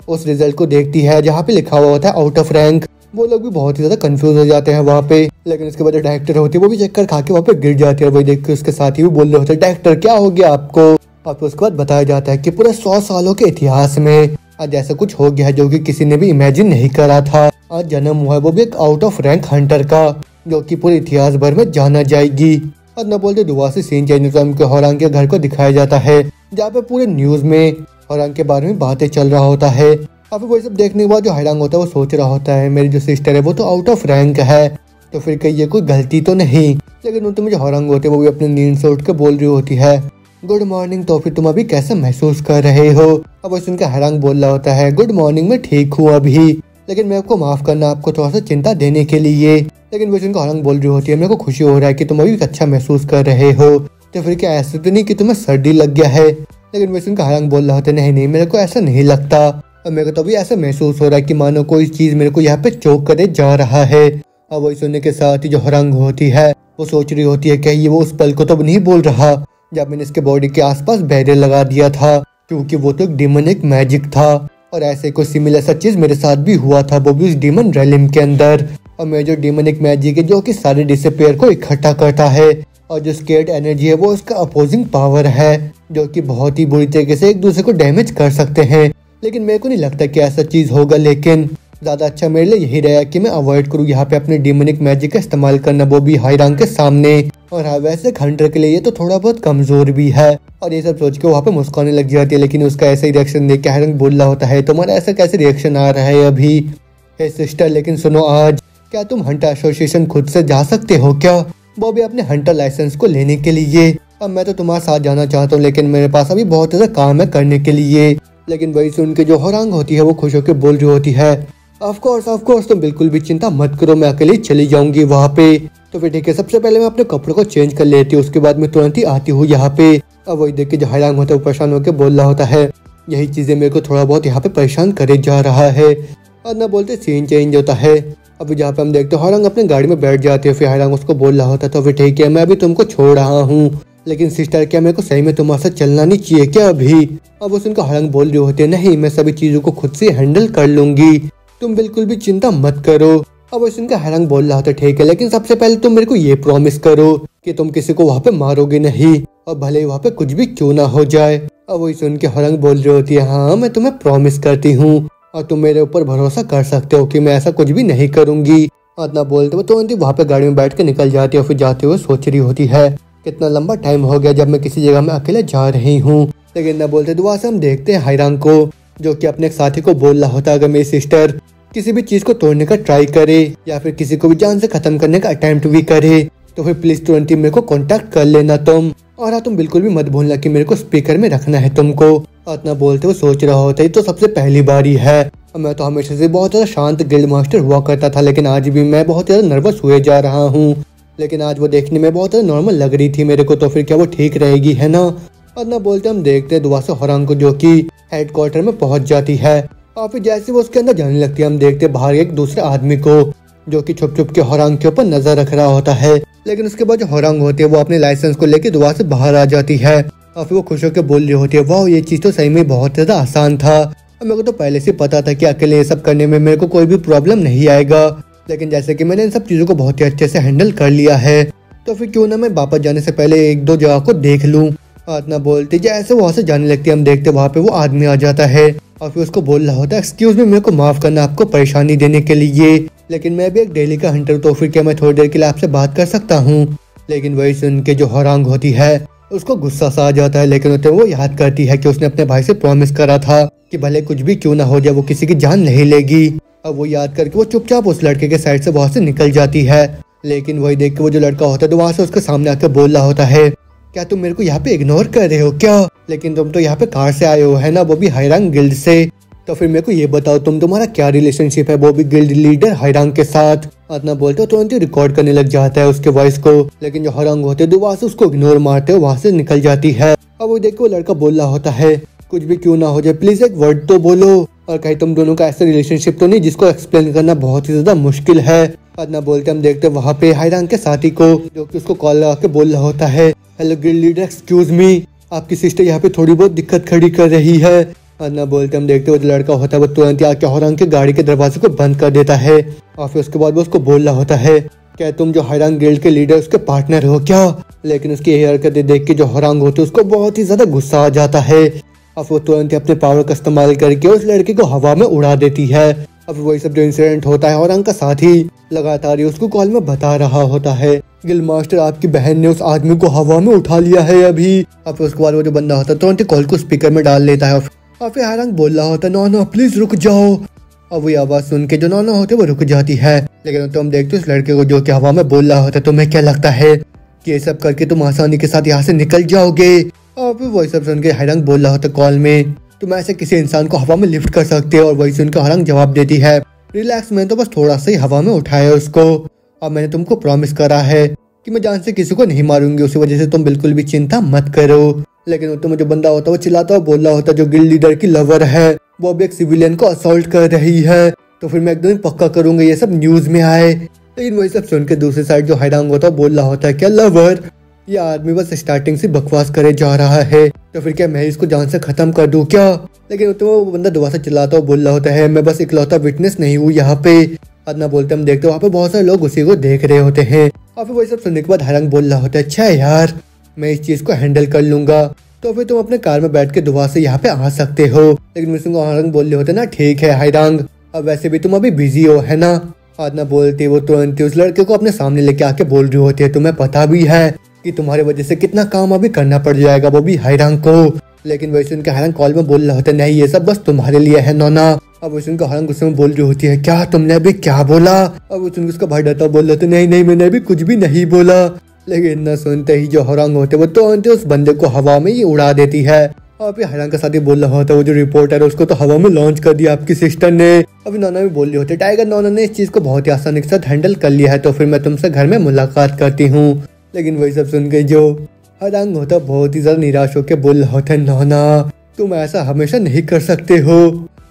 उस रिजल्ट को देखती है जहाँ पे लिखा हुआ होता है आउट ऑफ रैंक, वो लोग भी बहुत ही ज्यादा कंफ्यूज हो जाते हैं वहाँ पे। लेकिन उसके बाद डायरेक्टर होती है वो भी चक्कर खा के वहाँ पे गिर जाती है। वही देख के उसके साथ ही भी बोल रहे होते हैं डायरेक्टर क्या हो गया आपको। और फिर उसके बाद बताया जाता है कि पूरे 100 सालों के इतिहास में आज ऐसा कुछ हो गया है जो कि किसी ने भी इमेजिन नहीं करा था। आज जन्म हुआ है वो भी एक आउट ऑफ रैंक हंटर का, जो कि पूरे इतिहास भर में जाना जाएगी। और न बोलते दुआ से सीन चेंज होता है, हौरांग के घर को दिखाया जाता है जहाँ पे पूरे न्यूज में हौरांग के बारे में बातें चल रहा होता है। और फिर वो सब देखने के बाद जो हैरान होता है वो सोच रहा होता है मेरी जो सिस्टर है वो तो आउट ऑफ रैंक है, तो फिर कहीं ये कोई गलती तो नहीं। लेकिन तो मुझे हैरान होते वो भी अपने नींद से उठ के बोल रही होती है गुड मॉर्निंग, तो फिर तुम अभी कैसे महसूस कर रहे हो। अब वो सुनकर हैरान बोल रहा होता है गुड मॉर्निंग मैं ठीक हूँ अभी, लेकिन मेरे को माफ करना आपको थोड़ा सा चिंता देने के लिए। लेकिन वो सुनकर हैरान बोल रही होती है मेरे को खुशी हो रहा है कि तुम अभी अच्छा महसूस कर रहे हो, तो फिर क्या ऐसा तो नहीं कि तुम्हें सर्दी लग गया है। लेकिन वो सुनकर हैरान बोल रहा होता है नहीं मेरे को ऐसा नहीं लगता, और मेरे को तो अभी ऐसा महसूस हो रहा है कि मानो कोई चीज मेरे को यहाँ पे चोक करे जा रहा है। और वही सुनने के साथ ही जो हरंग होती है वो सोच रही होती है कि ये वो उस पल को तो नहीं बोल रहा जब मैंने इसके बॉडी के आसपास बैरियर लगा दिया था, क्योंकि वो तो एक डिमोनिक मैजिक था और ऐसे कोई सिमिलर सा चीज मेरे साथ भी हुआ था, वो भी उस डीमन रैलिम के अंदर। और मेरा जो डिमोनिक मैजिक है जो कि सारे डिसअपेयर को इकट्ठा करता है, और जो स्केर्ड एनर्जी है वो उसका अपोजिंग पावर है जो कि बहुत ही बुरी तरीके से एक दूसरे को डैमेज कर सकते हैं। लेकिन मेरे को नहीं लगता कि ऐसा चीज होगा, लेकिन ज्यादा अच्छा मेरे लिए यही रहेगा कि मैं अवॉइड करूँ यहाँ पे अपने डिमोनिक मैजिक का इस्तेमाल करना, वो भी हायरांग के सामने। और हाँ वैसे हंटर के लिए ये तो थोड़ा बहुत कमजोर भी है। और ये सब सोच के वहाँ पे मुस्कुराने लग जाती है, लेकिन उसका ऐसा ही रिएक्शन देख के हायरांग बोल रहा होता है तुम्हारा ऐसा कैसे रिएक्शन आ रहा है अभी। हे सिस्टर लेकिन सुनो, आज क्या तुम हंटर एसोसिएशन खुद से जा सकते हो क्या, वो भी अपने हंटर लाइसेंस को लेने के लिए। अब मैं तो तुम्हारे साथ जाना चाहता हूँ, लेकिन मेरे पास अभी बहुत ज्यादा काम है करने के लिए। लेकिन वही सुन के जो हौरांग होती है वो खुश होकर बोल रही होती है ऑफ कोर्स तुम बिल्कुल भी चिंता मत करो, मैं अकेले चली जाऊंगी वहाँ पे। तो फिर ठीक है, सबसे पहले मैं अपने कपड़ों को चेंज कर लेती हूँ, उसके बाद मैं तुरंत ही आती हूँ यहाँ पे। अब वही देख के जो हौरांग होता है वो परेशान होकर बोल रहा होता है यही चीजें मेरे को थोड़ा बहुत यहाँ पे परेशान करे जा रहा है। और ना बोलते सीन चेंज होता है। अब जहाँ पे हम देखते हैं हौरांग अपने गाड़ी में बैठ जाती है, फिर हौरांग उसको बोल रहा होता है तो फिर ठीक है मैं अभी तुमको छोड़ रहा हूँ, लेकिन सिस्टर क्या मेरे को सही में तुम्हारे साथ चलना नहीं चाहिए क्या अभी। अब वो सुनकर हौरांग बोल रही होती है नहीं मैं सभी चीजों को खुद से हैंडल कर लूंगी, तुम बिल्कुल भी चिंता मत करो। अब वो सुनकर हौरांग बोल रहा होता है ठीक है, लेकिन सबसे पहले तुम मेरे को ये प्रॉमिस करो कि तुम किसी को वहाँ पे मारोगे नहीं, और भले ही वहाँ पे कुछ भी क्यों ना हो जाए। अब वही सुन के हौरांग बोल रही होती है हाँ मैं तुम्हें प्रॉमिस करती हूँ और तुम मेरे ऊपर भरोसा कर सकते हो कि मैं ऐसा कुछ भी नहीं करूंगी। इतना बोलते हुए तुरंत ही वहाँ पे गाड़ी में बैठ के निकल जाती है, और फिर जाते हुए सोच रही होती है कितना लंबा टाइम हो गया जब मैं किसी जगह में अकेले जा रही हूँ। लेकिन न बोलते दुआ से हम देखते हैं हौरांग को जो कि अपने साथी को बोल रहा होता है अगर मेरी सिस्टर किसी भी चीज को तोड़ने का ट्राई करे या फिर किसी को भी जान से खत्म करने का अटेम्प्ट भी करे तो फिर प्लीज तुरंत ही मेरे को कांटेक्ट कर लेना तुम। और हाँ तुम बिल्कुल भी मत भूलना कि मेरे को स्पीकर में रखना है तुमको। इतना बोलते हुए सोच रहा होता है तो सबसे पहली बारी है, मैं तो हमेशा से बहुत ज्यादा शांत गिल्ड मास्टर हुआ करता था, लेकिन आज भी मैं बहुत ज्यादा नर्वस हुए जा रहा हूँ। लेकिन आज वो देखने में बहुत नॉर्मल लग रही थी मेरे को, तो फिर क्या वो ठीक रहेगी, है ना। और ना बोलते हम देखते हैं दुआ से होरांग को, जो कि हेडक्वार्टर में पहुंच जाती है। और फिर जैसे वो उसके अंदर जाने लगती है, हम देखते हैं बाहर एक दूसरे आदमी को जो कि छुप छुप के होरांग के ऊपर नजर रख रहा होता है। लेकिन उसके बाद जो होरांग होती है वो अपने लाइसेंस को लेकर दुआ से बाहर आ जाती है। और फिर वो खुश होकर बोल रही होती है, वाह ये चीज तो सही में बहुत ज्यादा आसान था, और मेरे को तो पहले से पता था कि अकेले ये सब करने में मेरे को कोई भी प्रॉब्लम नहीं आएगा। लेकिन जैसे कि मैंने इन सब चीजों को बहुत ही अच्छे से हैंडल कर लिया है, तो फिर क्यों ना मैं वापस जाने से पहले एक दो जगह को देख लूं। आतना बोलती जैसे वहाँ से जाने लगती है, हम देखते वहाँ पे वो आदमी आ जाता है। और फिर उसको बोल रहा होता है, एक्सक्यूज मी, मेरे को माफ करना आपको परेशानी देने के लिए, लेकिन मैं भी एक डेली का हंटर, तो फिर क्या मैं थोड़ी देर के लिए आपसे बात कर सकता हूँ। लेकिन वही सुन के जो होरांग होती है उसको गुस्सा सा आ जाता है। लेकिन वो याद करती है कि उसने अपने भाई से प्रॉमिस करा था कि भले कुछ भी क्यों ना हो जाए वो किसी की जान नहीं लेगी। अब वो याद करके वो चुपचाप उस लड़के के साइड से वहाँ से निकल जाती है। लेकिन वही देख के वो जो लड़का होता है तो वहाँ से उसके सामने आकर बोल रहा होता है, क्या तुम मेरे को यहाँ पे इग्नोर कर रहे हो क्या? लेकिन तुम तो यहाँ पे कार से आए हो, है ना, वो भी हायरांग गिल्ड से। तो फिर मेरे को ये बताओ तुम्हारा क्या रिलेशनशिप है वो भी गिल्ड लीडर हायरांग के साथ? इतना बोलते हो तुरंत ही रिकॉर्ड करने लग जाता है उसके वॉइस को। लेकिन जो हायरांग होते हैं वहाँ से उसको इग्नोर मारते हो वहाँ से निकल जाती है। अब वो देख के वो लड़का बोल रहा होता है, कुछ भी क्यों ना हो जाए प्लीज एक वर्ड तो बोलो, और कहीं तुम दोनों का ऐसा रिलेशनशिप तो नहीं जिसको एक्सप्लेन करना बहुत ही ज्यादा मुश्किल है। इतना बोलते हम देखते वहाँ पे हायरांग के साथी को, जो कि उसको कॉल लगा के बोल रहा होता है, hello guild leader, excuse me, आपकी सिस्टर यहाँ पे थोड़ी बहुत दिक्कत खड़ी कर रही है। अन्ना बोलते हम देखते वो जो लड़का होता है वो तुरंत आके होरांग के गाड़ी के दरवाजे को बंद कर देता है। और फिर उसके बाद वो उसको बोल रहा होता है, क्या तुम जो हायरांग गिल्ड के लीडर उसके पार्टनर हो क्या? लेकिन उसकी ये हरकतें देख के जो होरांग होते है उसको बहुत ही ज्यादा गुस्सा आ जाता है। अब वो तुरंत अपने पावर का इस्तेमाल करके उस लड़के को हवा में उड़ा देती है। अब वही सब जो इंसिडेंट होता है होरांग का साथी लगातार उसको कॉल में बता रहा होता है, गिल्ड मास्टर आपकी बहन ने उस आदमी को हवा में उठा लिया है अभी। अब उसके बाद वो जो बंदा होता है तुरंत कॉल को स्पीकर में डाल लेता है। और फिर हायरांग बोल रहा होता है, नौना प्लीज रुक जाओ। अब वो आवाज सुन के जो नौना होते वो रुक जाती है। लेकिन तुम देखते उस लड़के को जो कि हवा में बोल रहा होता है, तुम्हें क्या लगता है कि ये सब करके तुम आसानी के साथ यहाँ से निकल जाओगे? और फिर वही सब सुन के हायरांग बोल रहा होता कॉल में, तुम ऐसे किसी इंसान को हवा में लिफ्ट कर सकते हो? और वही सुन के हायरांग जवाब देती है, रिलैक्स, मैंने तो बस थोड़ा सा ही हवा में उठाया उसको, और मैंने तुमको प्रॉमिस करा है कि मैं जान से किसी को नहीं मारूंगी, उसी वजह से तुम बिल्कुल भी चिंता मत करो। लेकिन तुम जो बंदा होता है वो चिल्लाता हुआ बोल रहा होता है, जो गिल्ड लीडर की लवर है वो भी एक सिविलियन को असॉल्ट कर रही है, तो फिर मैं एकदम पक्का करूंगा ये सब न्यूज में आए। लेकिन वही सब सुन के दूसरी साइड जो हायरांग होता है बोल रहा होता है, क्या लवर, ये आदमी बस स्टार्टिंग से बकवास करे जा रहा है, तो फिर क्या मैं इसको जान से खत्म कर दूं क्या? लेकिन तो वो बंदा दोबारा से चिल्लाता हुआ बोल रहा होता है, मैं बस इकलौता विटनेस नहीं हूँ यहाँ पे। इतना बोलते हम देखते वहाँ पे बहुत सारे लोग उसी को देख रहे होते हैं। और फिर वही सब सुनने के बाद हायरांग बोल रहा होता है, अच्छा यार मैं इस चीज को हैंडल कर लूंगा, तो फिर तुम अपने कार में बैठ के दोबारा से यहाँ पे आ सकते हो। लेकिन हायरांग बोल रहे होते ना, ठीक है हायरांग, अब वैसे भी तुम अभी बिजी हो, है ना? इतना बोलते वो तुरंत उस लड़के को अपने सामने लेके आके बोल रही होती है, तुम्हें पता भी है कि तुम्हारे वजह से कितना काम अभी करना पड़ जाएगा, वो भी हायरांग को। लेकिन वही सुनकर हायरांग कॉल में बोल रहा होता है, नहीं ये सब बस तुम्हारे लिए है नौना। अब वही सुनकर हायरांग गुस्से में बोल रही होती है, क्या तुमने अभी क्या बोला? अब वो सुनकर उसका भाई डरता बोल रहा था, नहीं नहीं मैंने अभी कुछ भी नहीं बोला। लेकिन न सुनते ही जो हायरांग होते वो तुरंत उस बंदे को हवा में ही उड़ा देती है। और फिर हायरांग का साथी बोल रहा होता है, वो जो रिपोर्टर है उसको तो हवा में लॉन्च कर दिया आपकी सिस्टर ने। अभी नौना भी बोल रही होती है, टाइगर नौना ने इस चीज को बहुत ही आसानी के साथ हैंडल कर लिया है, तो फिर मैं तुमसे घर में मुलाकात करती हूँ। लेकिन वही सब सुन के जो हायरांग होता बहुत ही ज्यादा निराश होकर बोल रहा होता है, नौना तुम ऐसा हमेशा नहीं कर सकते हो।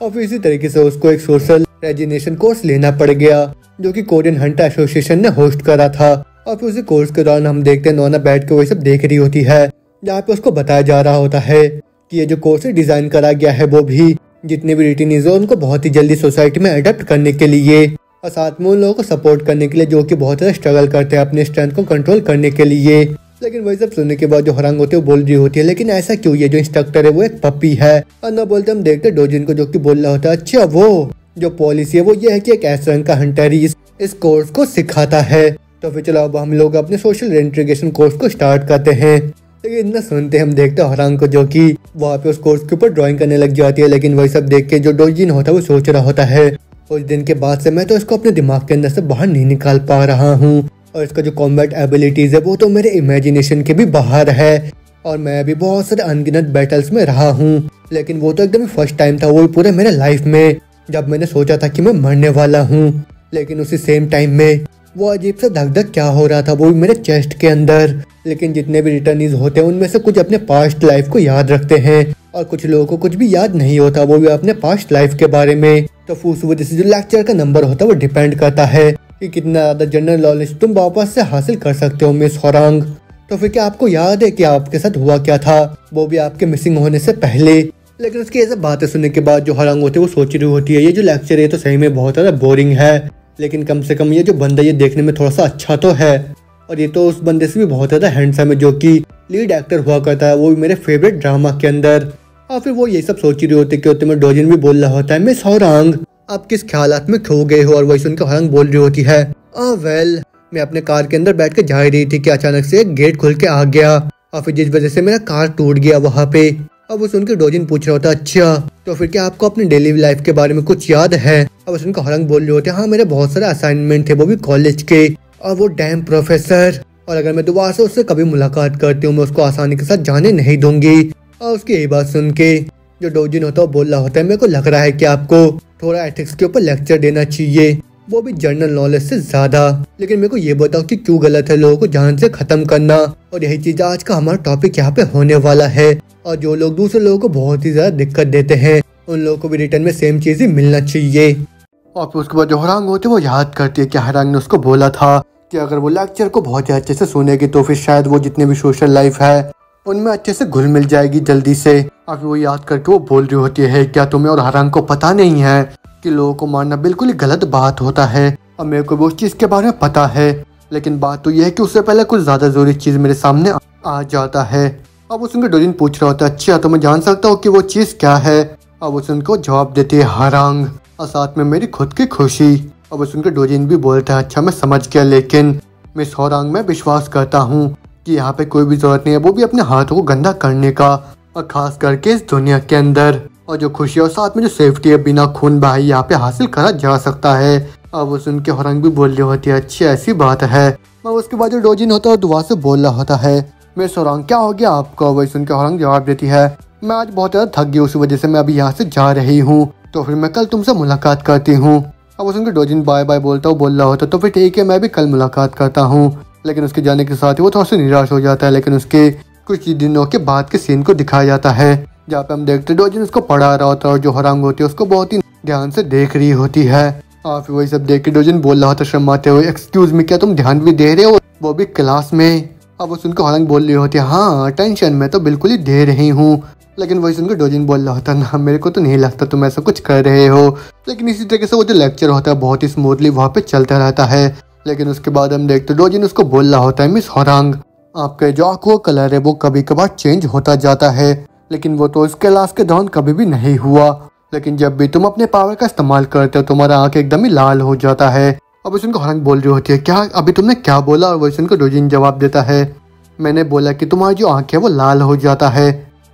और फिर इसी तरीके से उसको एक सोशल रेजिनेशन कोर्स लेना पड़ गया, जो कि कोरियन हंटर एसोसिएशन ने होस्ट करा था। और फिर उसी कोर्स के दौरान हम देखते हैं नौना बैठ के वही सब देख रही होती है, जहाँ पे उसको बताया जा रहा होता है कि ये जो कोर्स डिजाइन करा गया है वो भी जितने भी रिटीनीज हो उनको बहुत ही जल्दी सोसाइटी में अडेप्ट करने के लिए, और साथ में उन लोगों को सपोर्ट करने के लिए जो कि बहुत ज्यादा स्ट्रगल करते हैं अपने स्ट्रेंथ को कंट्रोल करने के लिए। लेकिन वही सब सुनने के बाद जो हायरांग होते हैं वो बोल रही होती है, लेकिन ऐसा क्यों, ये जो इंस्ट्रक्टर है वो एक पपी है। और ना बोलते हम देखते डोजिन को, जो कि बोल रहा होता है, अच्छा वो जो पॉलिसी है वो ये है कि एक ऐसा रंग का हंटर ही इस कोर्स को सिखाता है, तो फिर चलो अब हम लोग अपने सोशल रेइंटीग्रेशन कोर्स को स्टार्ट करते हैं। लेकिन इतना सुनते हम देखते हैं हायरांग को, जो कि वहाँ पे उस कोर्स के ऊपर ड्राइंग करने लग जाती है। लेकिन वही सब देख के जो डोजिन होता है वो सोच रहा होता है, उस दिन के बाद से मैं तो इसको अपने दिमाग के अंदर से बाहर नहीं निकाल पा रहा हूँ, और इसका जो कॉम्बैट एबिलिटीज है वो तो मेरे इमेजिनेशन के भी बाहर है, और मैं भी बहुत सारे अनगिनत बैटल्स में रहा हूँ, लेकिन वो तो एकदम फर्स्ट टाइम था वो पूरे मेरे लाइफ में जब मैंने सोचा था कि मैं मरने वाला हूँ। लेकिन उसी सेम टाइम में वो अजीब सा धक धक क्या हो रहा था, वो भी मेरे चेस्ट के अंदर। लेकिन जितने भी रिटर्नीज होते हैं उनमें से कुछ अपने पास्ट लाइफ को याद रखते हैं और कुछ लोगों को कुछ भी याद नहीं होता, वो भी अपने पास्ट लाइफ के बारे में। तो उस वजह से जो लेक्चर का नंबर होता है वो डिपेंड करता है कि कितना ज्यादा जनरल नॉलेज तुम वापस से हासिल कर सकते हो मिस होरांग। तो फिर क्या आपको याद है कि आपके साथ हुआ क्या था, वो भी आपके मिसिंग होने से पहले? लेकिन उसकी ऐसे बातें सुनने के बाद जो होरांग होती है वो सोच रही होती है ये जो लेक्चर है तो सही में बहुत ज्यादा बोरिंग है, लेकिन कम से कम ये जो बंदा ये देखने में थोड़ा सा अच्छा तो है, और ये तो उस बंदे से भी बहुत ज्यादा हैंडसम है जो कि लीड एक्टर हुआ करता है, वो भी मेरे फेवरेट ड्रामा के अंदर। और फिर वो ये सब सोच रही होती है कि उतने में डोजिन भी बोल रहा होता है, मिस होरांग आप किस ख्यालात में खो गए हो? और वही सुनकर होरांग बोल रही होती है, वेल मैं अपने कार के अंदर बैठ के जा रही थी कि अचानक से एक गेट खुल के आ गया और फिर जिस वजह से मेरा कार टूट गया वहाँ पे। अब वो सुनकर डोजिन पूछ रहा होता है, अच्छा तो फिर क्या आपको अपनी डेली लाइफ के बारे में कुछ याद है? अब सुनकर होरांग बोल रहे होते हैं, हाँ मेरे बहुत सारे असाइनमेंट थे वो भी कॉलेज के, और वो डैम प्रोफेसर, और अगर मैं दोबारा से उससे कभी मुलाकात करती हूँ मैं उसको आसानी के साथ जाने नहीं दूंगी। और उसकी यही बात सुन के जो डोजिन होता है वो बोल रहा होता है, मेरे को लग रहा है कि आपको थोड़ा एथिक्स के ऊपर लेक्चर देना चाहिए, वो भी जनरल नॉलेज से ज्यादा। लेकिन मेरे को ये बताओ कि क्यों गलत है लोगों को जान से खत्म करना? और यही चीज आज का हमारा टॉपिक यहाँ पे होने वाला है। और जो लोग दूसरे लोगों को बहुत ही ज्यादा दिक्कत देते हैं उन लोगों को भी रिटर्न में सेम चीज ही मिलना चाहिए। और फिर उसके बाद जो होरांग होती है वो याद करती है कि होरांग ने उसको बोला था कि अगर वो लेक्चर को बहुत ही अच्छे से सुनेगी तो फिर शायद वो जितने भी सोशल लाइफ है उनमें अच्छे से घुल मिल जाएगी जल्दी से। और फिर वो याद करके वो बोल रही होती है, क्या तुम्हें और होरांग को पता नहीं है कि लोगों को मारना बिल्कुल ही गलत बात होता है? और मेरे को भी उस चीज के बारे में पता है, लेकिन बात तो यह है कि उससे पहले कुछ ज्यादा जरूरी चीज मेरे सामने आ जाता है। अब वो सुनकर डोजिन पूछ रहा होता है, अच्छा तो मैं जान सकता हूँ कि वो चीज क्या है? अब वो सुनकर जवाब देती है, होरांग, और साथ में मेरी खुद की खुशी। अब वो सुनकर डोजिन भी बोलता है, अच्छा मैं समझ गया, लेकिन मिस होरांग मैं विश्वास करता हूँ कि यहाँ पे कोई भी जरूरत नहीं है वो भी अपने हाथों को गंदा करने का, और खास करके इस दुनिया के अंदर। और जो खुशी और साथ में जो सेफ्टी है बिना खून बहाई यहाँ पे हासिल करा जा सकता है। अब वो सुन के होरांग भी बोल रही होती है, अच्छी ऐसी बात है। और उसके बाद जो डोजिन होता है दुआ से बोल रहा होता है, मिस होरांग क्या हो गया आपको? वही सुन के होरांग जवाब देती है, मैं आज बहुत ज्यादा थक गई उसी वजह से मैं अभी यहाँ से जा रही हूँ, तो फिर मैं कल तुमसे मुलाकात करती हूँ। अब उसके डोजिन बाय बाय बोल रहा होता तो फिर ठीक है मैं भी कल मुलाकात करता हूँ। लेकिन उसके जाने के साथ ही वो थोड़ा सा निराश हो जाता है। लेकिन उसके कुछ दिनों के बाद के सीन को दिखाया जाता है जहाँ पे हम देखते डोजिन उसको पढ़ा रहा होता है और जो होरांग होती है उसको बहुत ही ध्यान से देख रही होती है। और फिर वही सब देख के डोजिन बोल रहा होता शर्माते हुए, एक्सक्यूज मी क्या तुम ध्यान भी दे रहे हो, वो भी क्लास में? अब वो सुनकर होरांग बोल रही होती है, हाँ टेंशन में तो बिल्कुल ही दे रही हूँ। लेकिन वही सुनकर डोजिन बोल रहा होता, ना मेरे को तो नहीं लगता तुम ऐसा कुछ कर रहे हो। लेकिन इसी तरीके से वो जो लेक्चर होता है बहुत ही स्मूथली वहाँ पे चलता रहता है। लेकिन उसके बाद हम देखते डोजिन उसको बोल रहा होता है, मिस होरांग आपके जो आंखों का कलर है वो कभी कभार चेंज होता जाता है, लेकिन वो तो इस क्लास के दौरान कभी भी नहीं हुआ। लेकिन जब भी तुम अपने पावर का इस्तेमाल करते हो तुम्हारा आंख एकदम ही लाल हो जाता है। अब उनको होरांग बोल रही होती है, क्या अभी तुमने क्या बोला? और वैसे उनको डोजिन जवाब देता है, मैंने बोला कि तुम्हारी जो आंख है वो लाल हो जाता है।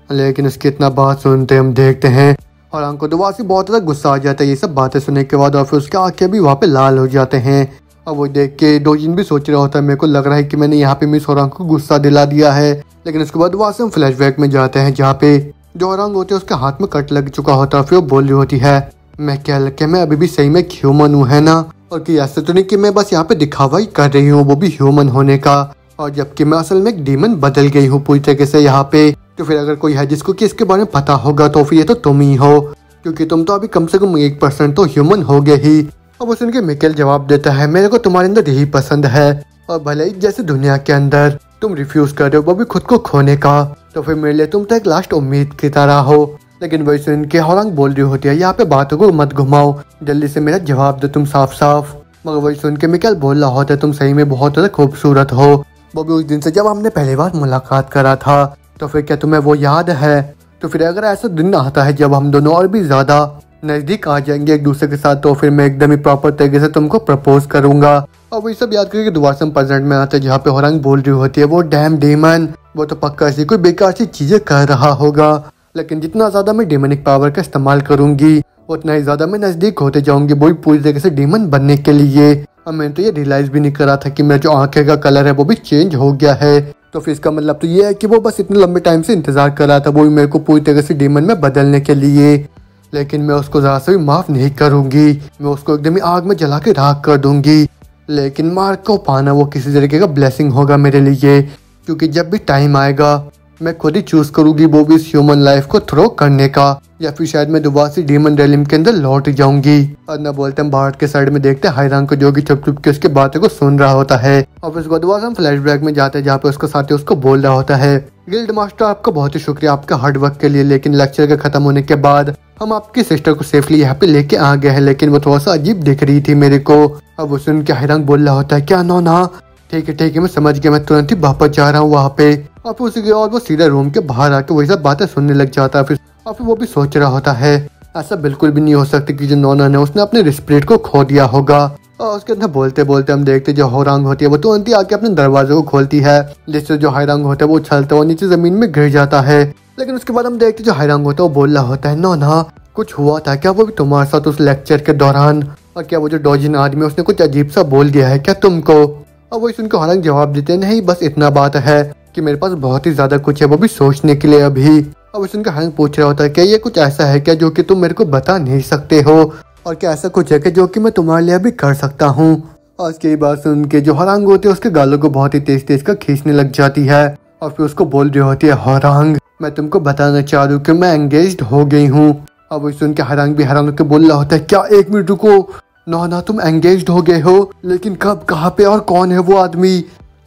लेकिन उसकी इतना बात सुनते हम देखते हैं होरांग को दोबारा से बहुत ज़्यादा गुस्सा आ जाता है ये सब बातें सुनने के बाद, और फिर उसके आंखें भी वहाँ पे लाल हो जाते हैं। और वो देख के डोजिन भी सोच रहा होता है, मेरे को लग रहा है कि मैंने यहाँ पे मिस होरांग को गुस्सा दिला दिया है। लेकिन उसके बाद वहाँ से हम फ्लैशबैक में जाते हैं जहाँ पे जो होरांग होते हैं उसके हाथ में कट लग चुका होता है। फिर वो बोल रही होती है, मैं क्या लग मैं अभी भी सही में ह्यूमन हूँ है ना, और कि ऐसे तो नहीं कि मैं बस यहाँ पे दिखावा ही कर रही हूँ वो भी ह्यूमन होने का, और जबकि मैं असल में एक डीमन बदल गई हूँ पूरी तरीके से यहाँ पे। तो फिर अगर कोई है जिसको कि इसके बारे में पता होगा तो फिर ये तो तुम ही हो, क्योंकि तुम तो अभी कम से कम 1% तो ह्यूमन हो गए ही। अब वो सुन के मिकेल जवाब देता है, मेरे को तुम्हारे अंदर यही पसंद है, और भले ही जैसे दुनिया के अंदर तुम रिफ्यूज कर रहे हो वो भी खुद को खोने का, तो फिर मेरे लिए तुम तो एक लास्ट उम्मीद की तरह हो। लेकिन वही सुन के होरांग बोल रही होती है, यहाँ पे बातों को मत घुमाओ, जल्दी से मेरा जवाब दो तुम साफ साफ। मगर वही सुन के मिकेल बोल रहा होता है, तुम सही में बहुत ज़्यादा खूबसूरत हो, वो भी उस दिन से जब हमने पहली बार मुलाकात करा था। तो फिर क्या तुम्हें वो याद है? तो फिर अगर ऐसा दिन आता है जब हम दोनों और भी ज़्यादा नज़दीक आ जाएंगे एक दूसरे के साथ, तो फिर मैं एकदम ही प्रॉपर तरीके से तुमको प्रपोज करूंगा। और वही सब याद करके दोबारा से हम प्रेजेंट में आते हैं जहाँ पे होरांग बोल रही होती है, वो डैम डेमन वो तो पक्का ऐसी कोई बेकार सी चीज़ें कर रहा होगा, लेकिन जितना ज़्यादा मैं डेमनिक पावर का इस्तेमाल करूंगी उतना ही ज़्यादा मैं नज़दीक होते जाऊंगी वही पूरी तरीके से डेमन बनने के लिए। और मैंने तो ये रियलाइज भी नहीं करा था कि मेरा जो आंखें का कलर है वो भी चेंज हो गया है। तो फिर इसका मतलब तो ये है कि वो बस इतने लंबे टाइम से इंतजार कर रहा था वो भी मेरे को पूरी तरह से डेमन में बदलने के लिए। लेकिन मैं उसको ज़रा से भी माफ़ नहीं करूंगी, मैं उसको एकदम ही आग में जला के राख कर दूंगी। लेकिन मार्क को पाना वो किसी तरीके का ब्लेसिंग होगा मेरे लिए, क्योंकि जब भी टाइम आएगा मैं खुद ही चूज करूंगी वो भी इस ह्यूमन लाइफ को थ्रो करने का, या फिर शायद मैं दोबारा से डीमन रेलिम के अंदर लौट जाऊंगी। और न बोलते हम बाहर के साइड में देखते हैं हायरांग को, जो कि चुप चुप के उसकी बातों को सुन रहा होता है। और फिर उसके बाद हम फ्लैशबैक में जाते हैं जहाँ पे उसका साथी उसको बोल रहा होता है, गिल्ड मास्टर आपका बहुत ही शुक्रिया आपका हार्ड वर्क के लिए, लेकिन लेक्चर के खत्म होने के बाद हम आपकी सिस्टर को सेफली यहाँ पे लेके आ गए हैं, लेकिन वो थोड़ा सा अजीब दिख रही थी मेरे को। अब वो सुन के हायरांग बोल रहा होता है, क्या नो ना, ठीक है मैं समझ गया, मैं तुरंत ही वापस जा रहा हूँ वहाँ पे। और फिर उसी और वो सीधा रूम के बाहर आके वही सब बातें सुनने लग जाता है। फिर वो भी सोच रहा होता है ऐसा बिल्कुल भी नहीं हो सकता कि जो नोना ने उसने अपने रिस्पिरेट को खो दिया होगा। और उसके अंदर बोलते बोलते हम देखते जो होरांग होती है वो तुरंत ही आके अपने दरवाजे को खोलती है, जिससे जो हायरांग होता है वो उछलता हुआ नीचे जमीन में गिर जाता है। लेकिन उसके बाद हम देखते जो हायरांग होता है वो बोल रहा होता है, नोना कुछ हुआ था क्या वो भी तुम्हारे साथ उस लेक्चर के दौरान, और क्या वो जो डोजिन आदमी उसने कुछ अजीब सा बोल दिया है क्या तुमको? और वही सुनकर हायरांग जवाब देते हैं, नहीं बस इतना बात है कि मेरे पास बहुत ही ज्यादा कुछ है वो भी सोचने के लिए अभी। अब सुनकर हायरांग पूछ रहा होता है क्या ये कुछ ऐसा है क्या जो कि तुम मेरे को बता नहीं सकते हो, और क्या ऐसा कुछ है कि जो कि मैं तुम्हारे लिए भी कर सकता हूँ? और उसकी बात सुन के जो हायरांग होती है उसके गालों को बहुत ही तेज तेज का खींचने लग जाती है। और फिर उसको बोल रही होती है, हायरांग मैं तुमको बताना चाह रही हूँ कि मैं एंगेज्ड हो गई हूँ। अब वही सुन के हायरांग भी हैरान होकर बोल रहा होता है, क्या एक मिनट रुको, ना तुम एंगेज्ड हो गए हो, लेकिन कब, कहाँ पे और कौन है वो आदमी?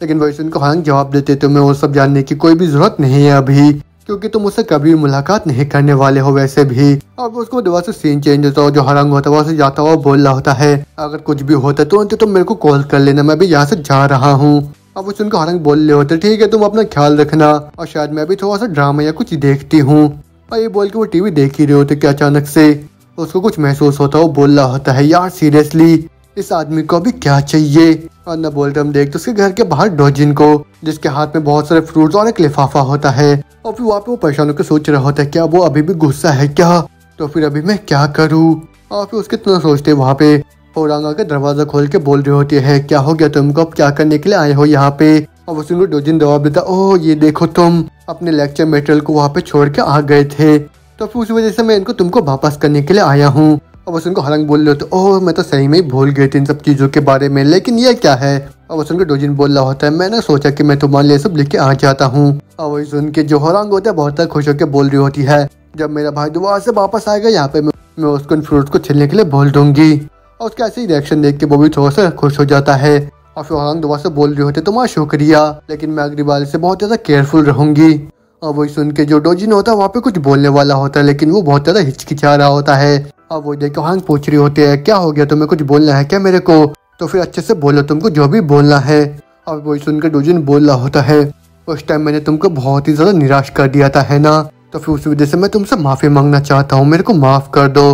लेकिन वही सुनकर हायरांग जवाब देते, तुम्हें वो सब जानने की कोई भी जरूरत नहीं है अभी, क्योंकि तुम उससे कभी मुलाकात नहीं करने वाले हो वैसे भी। अब उसको दोबारा से सीन चेंज होता है, जो हायरांग होता है वहाँ से जाता हुआ बोल रहा होता है, अगर कुछ भी होता है तुरंत तुम मेरे को कॉल कर लेना, मैं भी यहाँ से जा रहा हूँ। अब वो सुनकर हायरांग बोल रहे होते, ठीक है तुम अपना ख्याल रखना, और शायद मैं भी थोड़ा सा ड्रामा या कुछ देखती हूँ। और ये बोल के वो टीवी देख ही रहे होते कि अचानक से उसको कुछ महसूस होता है। वो बोल रहा होता है, यार सीरियसली इस आदमी को अभी क्या चाहिए? और न बोलते हम देखते उसके घर के बाहर डोजिन को, जिसके हाथ में बहुत सारे फ्रूट्स और एक लिफाफा होता है। और फिर वहाँ पे वो परेशान होकर सोच रहा होता है, क्या वो अभी भी गुस्सा है क्या? तो फिर अभी मैं क्या करूँ? और फिर उसके इतना सोचते वहाँ पे होरांग आकर दरवाजा खोल के बोल रही होती है, क्या हो गया तुमको, अब क्या करने के लिए आए हो यहाँ पे? और वो सुनकर डोजिन जवाब देता, ओह ये देखो तुम अपने लेक्चर मटेरियल को वहाँ पे छोड़ के आ गए थे, तो फिर उस वजह से मैं इनको तुमको वापस करने के लिए आया हूँ। और वो सुनकर हायरांग बोल रहे होते, ओह मैं तो सही में ही भूल गई थी इन सब चीज़ों के बारे में, लेकिन ये क्या है? और वो सुनकर डोजिन बोल रहा होता है, मैंने सोचा कि मैं तुम्हारे लिए सब लेके आ जाता हूँ। और वही सुन के जो हायरांग होता है बहुत खुश होकर बोल रही होती है, जब मेरा भाई दोबारा से वापस आएगा यहाँ पे मैं उसको इन फ्रूट्स को छीलने के लिए बोल दूंगी। और उसका ऐसे ही रिएक्शन देख के वो भी थोड़ा सा खुश हो जाता है। और फिर हायरांग दोबारा से बोल रही होती है, तुम्हारा शुक्रिया, लेकिन मैं अगली बार से बहुत ज़्यादा केयरफुल रहूंगी। और वही सुन के जो डोजिन होता है वहाँ पे कुछ बोलने वाला होता है, लेकिन वो बहुत ज़्यादा हिचकिचा रहा होता है। और वो देख के हायरांग पूछ रही होती है, क्या हो गया तुम्हें, कुछ बोलना है क्या मेरे को? तो फिर अच्छे से बोलो तुमको जो भी बोलना है। और वही सुनकर डोजिन बोल रहा होता है, उस टाइम मैंने तुमको बहुत ही ज़्यादा निराश कर दिया था है ना, तो फिर उस वजह से मैं तुमसे माफ़ी मांगना चाहता हूँ, मेरे को माफ़ कर दो।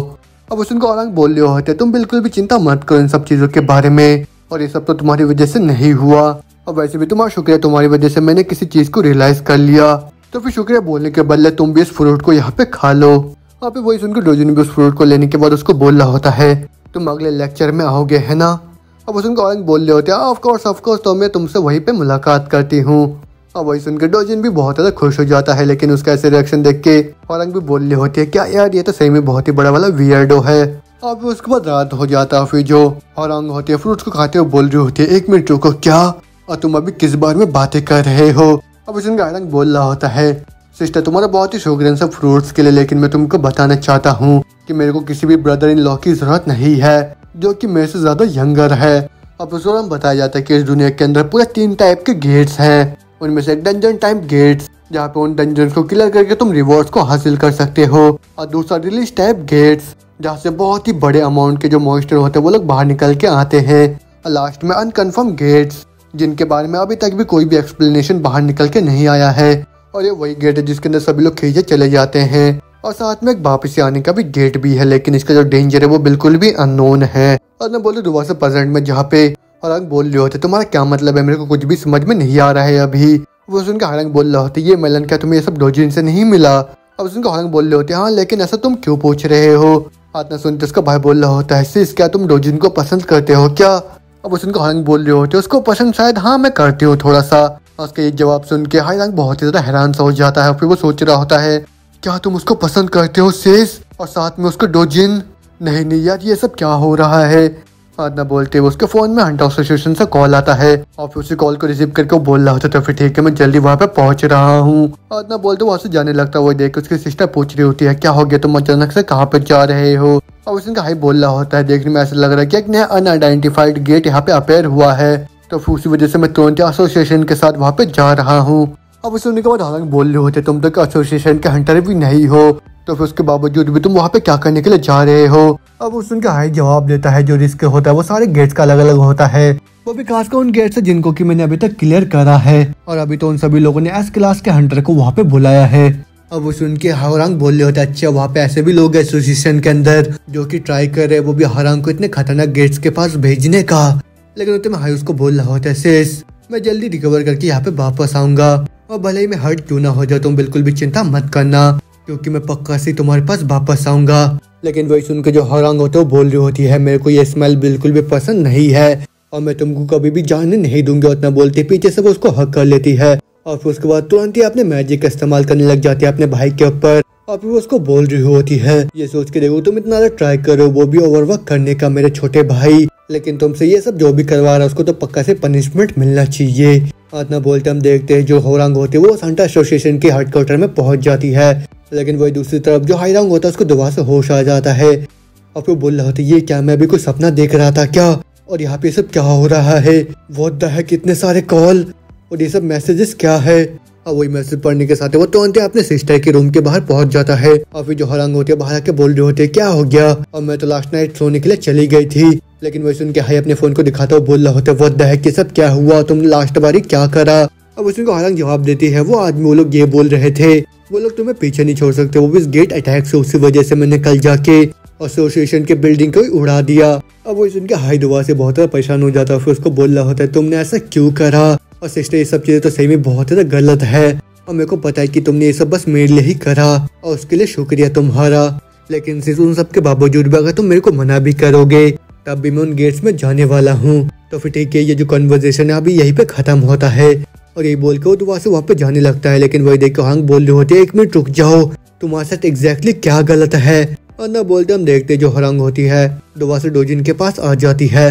अब उसको हायरांग बोल रहे होते, तुम बिल्कुल भी चिंता मत करो इन सब चीज़ों के बारे में, और ये सब तो तुम्हारी वजह से नहीं हुआ, और वैसे भी तुम्हारा शुक्रिया, तुम्हारी वजह से मैंने किसी चीज़ को रियलाइज़ कर लिया, तो फिर शुक्रिया बोलने के बदले तुम भी इस फ्रूट को यहाँ पे खा लो। और फिर वही सुनकर डोजिन भी उस फ्रूट को लेने के बाद उसको बोल रहा होता है, तुम अगले लेक्चर में आओगे है ना? अब उसको हायरांग बोल रहे होते हैं, ऑफ कोर्स तो मैं तुमसे वहीं पे मुलाकात करती हूँ। और वही सुनकर डोजिन भी बहुत ज़्यादा खुश हो जाता है, लेकिन उसका ऐसे रिएक्शन देख के हायरांग भी बोल रहे होते हैं, क्या यार ये तो सही में बहुत ही बड़ा वाला वियर्डो है। और फिर उसके बाद रात हो जाता है। फिर जो हायरांग होती है फ्रूट्स को खाते हुए बोल रही होती है, एक मिनट रुको, क्या, और तुम अभी किस बारे में बातें कर रहे हो? अब उसका हायरांग बोल रहा होता है, सिस्टर तुम्हारा बहुत ही शुक्रिया सब फ्रूट्स के लिए, लेकिन मैं तुमको बताना चाहता हूँ कि मेरे को किसी भी ब्रदर इन लॉ की जरूरत नहीं है जो कि मेरे से ज़्यादा यंगर है। अब उस दौरान बताया जाता है कि इस दुनिया के अंदर पूरे 3 टाइप के गेट्स हैं, उनमें से एक डंजन टाइप गेट्स, जहाँ पे उन डंजन को क्लियर करके तुम रिवॉर्ड्स को हासिल कर सकते हो, और दूसरा रिलीज टाइप गेट्स, जहाँ से बहुत ही बड़े अमाउंट के जो मॉन्स्टर होते हैं वो लोग बाहर निकल के आते हैं, और लास्ट में अनकन्फर्म गेट्स, जिनके बारे में अभी तक भी कोई भी एक्सप्लेनेशन बाहर निकल के नहीं आया है, और ये वही गेट है जिसके अंदर सभी लोग खींचे चले जाते हैं, और साथ में एक वापस आने का भी गेट भी है, लेकिन इसका जो डेंजर है वो बिल्कुल भी अननोन है। और मैं बोले दोबारा से प्रेजेंट में, जहाँ पे हायरांग बोल रहे होते, तुम्हारा क्या मतलब है, मेरे को कुछ भी समझ में नहीं आ रहा है अभी। वो सुनकर हायरांग बोल रहे होते, ये मेलन क्या तुम्हें ये सब डोजिन से नहीं मिला? अब सुनकर हायरांग बोल रहे होते, हाँ लेकिन ऐसा तुम क्यों पूछ रहे हो? बात न सुनते उसका भाई बोल रहा होता है, सिस क्या तुम डोजिन को पसंद करते हो क्या? अब सुनकर हायरांग बोल रहे होते, उसको पसंद शायद हाँ मैं करती हूँ थोड़ा सा। उसका ये जवाब सुन के हायरांग बहुत ही ज्यादा हैरान सा हो जाता है। फिर वो सोच रहा होता है, क्या तुम उसको पसंद करते हो सिस, और साथ में उसको डोजिन? नहीं यार ये सब क्या हो रहा है? आदना बोलते हुए उसके फोन में हंटर एसोसिएशन से कॉल आता है और फिर उसी कॉल को रिसीव करके वो बोल रहा होता है तो फिर ठीक है मैं जल्दी वहाँ पे पहुंच रहा हूँ। आदना बोलते वहाँ से जाने लगता है। वो देख उसकी सिस्टर पूछ रही होती है क्या हो गया तुम अचानक से कहाँ पे जा रहे हो। और उसका हाई बोल रहा होता है देखने में ऐसा लग रहा है कि एक नया अनआइडेंटिफाइड गेट यहाँ पे अपेयर हुआ है तो फिर उसी वजह से मैं तुरंत एसोसिएशन के साथ वहाँ पे जा रहा हूँ। अब सुनने के बाद हालांकि बोल रहे होते तुम तो एसोसिएशन के हंटर भी नहीं हो तो फिर उसके बावजूद भी तुम वहाँ पे क्या करने के लिए जा रहे हो। अब उस उनका हाई जवाब देता है जो रिस्क होता है वो सारे गेट्स का अलग अलग होता है वो भी खासकर उन गेट्स है जिनको कि मैंने अभी तक क्लियर करा है और अभी तो उन सभी लोगों ने एस क्लास के हंटर को वहाँ पे बुलाया है। अब उस उनके हारंग बोल रहे होते अच्छा वहाँ पे ऐसे भी लोग एसोसिएशन के अंदर जो कि ट्राई कर रहे हैं वो भी हारंग को इतने खतरनाक गेट्स के पास भेजने का। लेकिन उतने में हाई उसको बोल रहा होता है सिस मैं जल्दी रिकवर करके यहाँ पे वापस आऊंगा और भले ही मैं हर्ट क्यों ना हो जाए तुम बिल्कुल भी चिंता मत करना क्योंकि मैं पक्का से तुम्हारे पास वापस आऊंगा। लेकिन वही सुन के जो हरांग होते वो बोल रही होती है मेरे को ये स्मेल बिल्कुल भी पसंद नहीं है और मैं तुमको कभी भी जाने नहीं दूंगी। उतना बोलती पीछे से वो उसको हक कर लेती है और फिर उसके बाद तुरंत ही अपने मैजिक का इस्तेमाल करने लग जाती है अपने भाई के ऊपर और फिर उसको बोल रही होती है ये सोच के देखो तुम इतना ट्राई करो वो भी ओवरवर्क करने का मेरे छोटे भाई लेकिन तुमसे ये सब जो भी करवा रहा है उसको तो पक्का से पनिशमेंट मिलना चाहिए। इतना बोलते हम देखते हैं जो होरांग होती है वो सांता एसोसिएशन के हेडक्वार्टर में पहुंच जाती है लेकिन वही दूसरी तरफ जो हाईरांग होता है उसको दोबारा से होश आ जाता है और फिर बोल रहा होता है ये क्या मैं अभी कोई सपना देख रहा था क्या और यहाँ पे सब क्या हो रहा है व्हाट द हेक कितने सारे कॉल और ये सब मैसेजेस क्या है। और वही मैसेज पढ़ने के साथ वो तुरंत अपने सिस्टर के रूम के बाहर पहुंच जाता है और फिर जो हरांग होती है बाहर आके बोल रहे होते क्या हो गया और मैं तो लास्ट नाइट सोने के लिए चली गई थी। लेकिन वही सुन के हाई अपने फोन को दिखाता हुआ बोल रहा होता है व्हाट द हेक ये सब क्या हुआ तुमने लास्ट बारी क्या करा। अब उसको हरांग जवाब देती है वो आदमी वो लोग ये बोल रहे थे वो लोग तुम्हें पीछे नहीं छोड़ सकते वो भी इस गेट अटैक से उसी वजह से मैंने कल जाके एसोसिएशन के बिल्डिंग को ही उड़ा दिया। अब वो सुन के हाई दुआ से बहुत ज्यादा परेशान हो जाता है फिर उसको बोल रहा होता है तुमने ऐसा क्यों करा और सिस्टर ये सब चीजें तो सही में बहुत ज्यादा गलत है और मेरे को पता है कि तुमने ये सब बस मेरे लिए ही करा और उसके लिए शुक्रिया तुम्हारा। लेकिन सिर्फ उन सब के बावजूद भी अगर तुम मेरे को मना भी करोगे तब भी मैं उन गेट्स में जाने वाला हूँ तो फिर ठीक है ये जो कन्वर्सेशन है अभी यहीं पे खत्म होता है। और ये बोल के वो दोबारा से वहाँ पे जाने लगता है लेकिन वही देख के हांग बोल रहे होते हैं 1 मिनट रुक जाओ तुम्हारे साथ एग्जैक्टली क्या गलत है। और ना बोलते हम देखते जो हरांग होती है दोबारा से डोजिन के पास आ जाती है।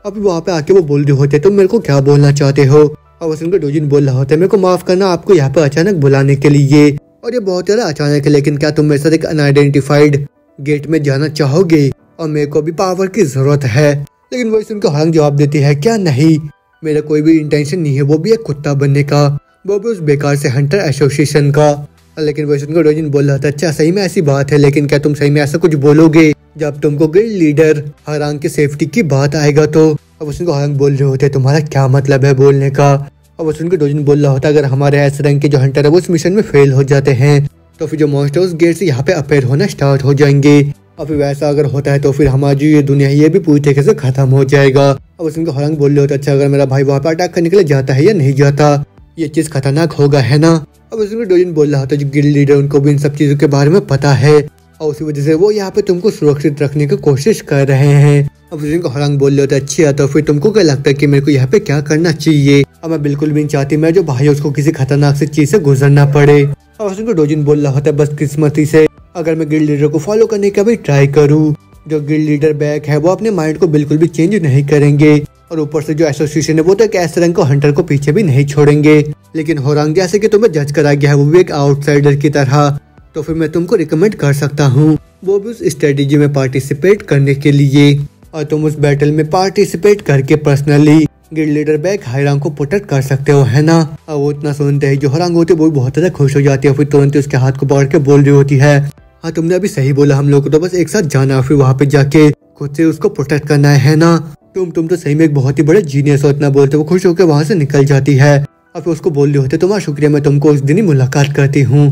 अभी वहाँ पे आके वो बोल रहे होते तुम मेरे को क्या बोलना चाहते हो और बस उनको डोजिन बोल रहा होता है मेरे को माफ करना आपको यहाँ पे अचानक बुलाने के लिए और ये बहुत ज्यादा अचानक है लेकिन क्या तुम मेरे साथ एक अनआइडेंटिफाइड गेट में जाना चाहोगे और मेरे को भी पावर की जरूरत है। लेकिन वही सुनकर हरांग जवाब देती है क्या नहीं मेरा कोई भी इंटेंशन नहीं है वो भी एक कुत्ता बनने का वो भी उस बेकार से हंटर एसोसिएशन का। लेकिन वही सुनकर डोजिन बोल रहा था अच्छा सही में ऐसी बात है लेकिन क्या तुम सही में ऐसा कुछ बोलोगे जब तुमको गिल्ड लीडर हरांग की सेफ्टी की बात आएगा तो। अब उसको हरांग बोल रहे होते तुम्हारा क्या मतलब है बोलने का। अब उसको डोजिन बोल रहा होता अगर हमारे ऐसे रंग के जो हंटर है वो उस मिशन में फेल हो जाते हैं तो फिर जो मॉन्स्टर उस गेट से यहाँ पे अपेयर होना स्टार्ट हो जाएंगे और फिर वैसा अगर होता है तो फिर हमारी जो ये दुनिया है ये भी पूरी तरीके से खत्म हो जाएगा। अब उसको हरांग बोल रहे होते अच्छा अगर मेरा भाई वहाँ पे अटैक करने के लिए जाता है या नहीं जाता ये चीज खतरनाक होगा है ना। अब उसको डोजिन बोल रहा था जो गिल्ड लीडर उनको भी इन सब चीजों के बारे में पता है और उसी वजह से वो यहाँ पे तुमको सुरक्षित रखने की कोशिश कर रहे हैं। अब उसको हरांग बोल रहे होते अच्छी तो फिर तुमको क्या लगता है कि मेरे को यहाँ पे क्या करना चाहिए। अब मैं बिल्कुल भी नहीं चाहती मैं जो भाई उसको किसी खतरनाक से चीज से गुजरना पड़े। और उसको डोजिन बोल रहा होता है बस किस्मती से अगर मैं गिल्ड लीडर को फॉलो करने का भी ट्राई करूँ जो गिल्ड लीडर बैक है वो अपने माइंड को बिल्कुल भी चेंज नहीं करेंगे और ऊपर से जो एसोसिएशन है वो तो ऐसे रंग को हंटर को पीछे भी नहीं छोड़ेंगे। लेकिन होरांग जैसे कि तुम्हें जज करा गया है वो भी एक आउटसाइडर की तरह तो फिर मैं तुमको रिकमेंड कर सकता हूँ वो भी उस स्ट्रेटेजी में पार्टिसिपेट करने के लिए और तुम उस बैटल में पार्टिसिपेट करके पर्सनली गिल्ड लीडर बैक हाईरांग को प्रोटेक्ट कर सकते हो है ना। और वो इतना सुनते ही जो हरांग होती है वो भी बहुत ज्यादा खुश हो जाती है फिर तुरंत उसके हाथ को पकड़ के बोल रही होती है हाँ तुमने अभी सही बोला हम लोग को तो बस एक साथ जाना फिर वहाँ पे जाके खुद से उसको प्रोटेक्ट करना है ना। तुम तो सही में एक बहुत ही बड़े जीनियस हो इतना बोलते वो खुश होकर वहाँ से निकल जाती है और फिर उसको बोल रहे होते तुम्हारा शुक्रिया मैं तुमको उस दिन ही मुलाकात करती हूँ।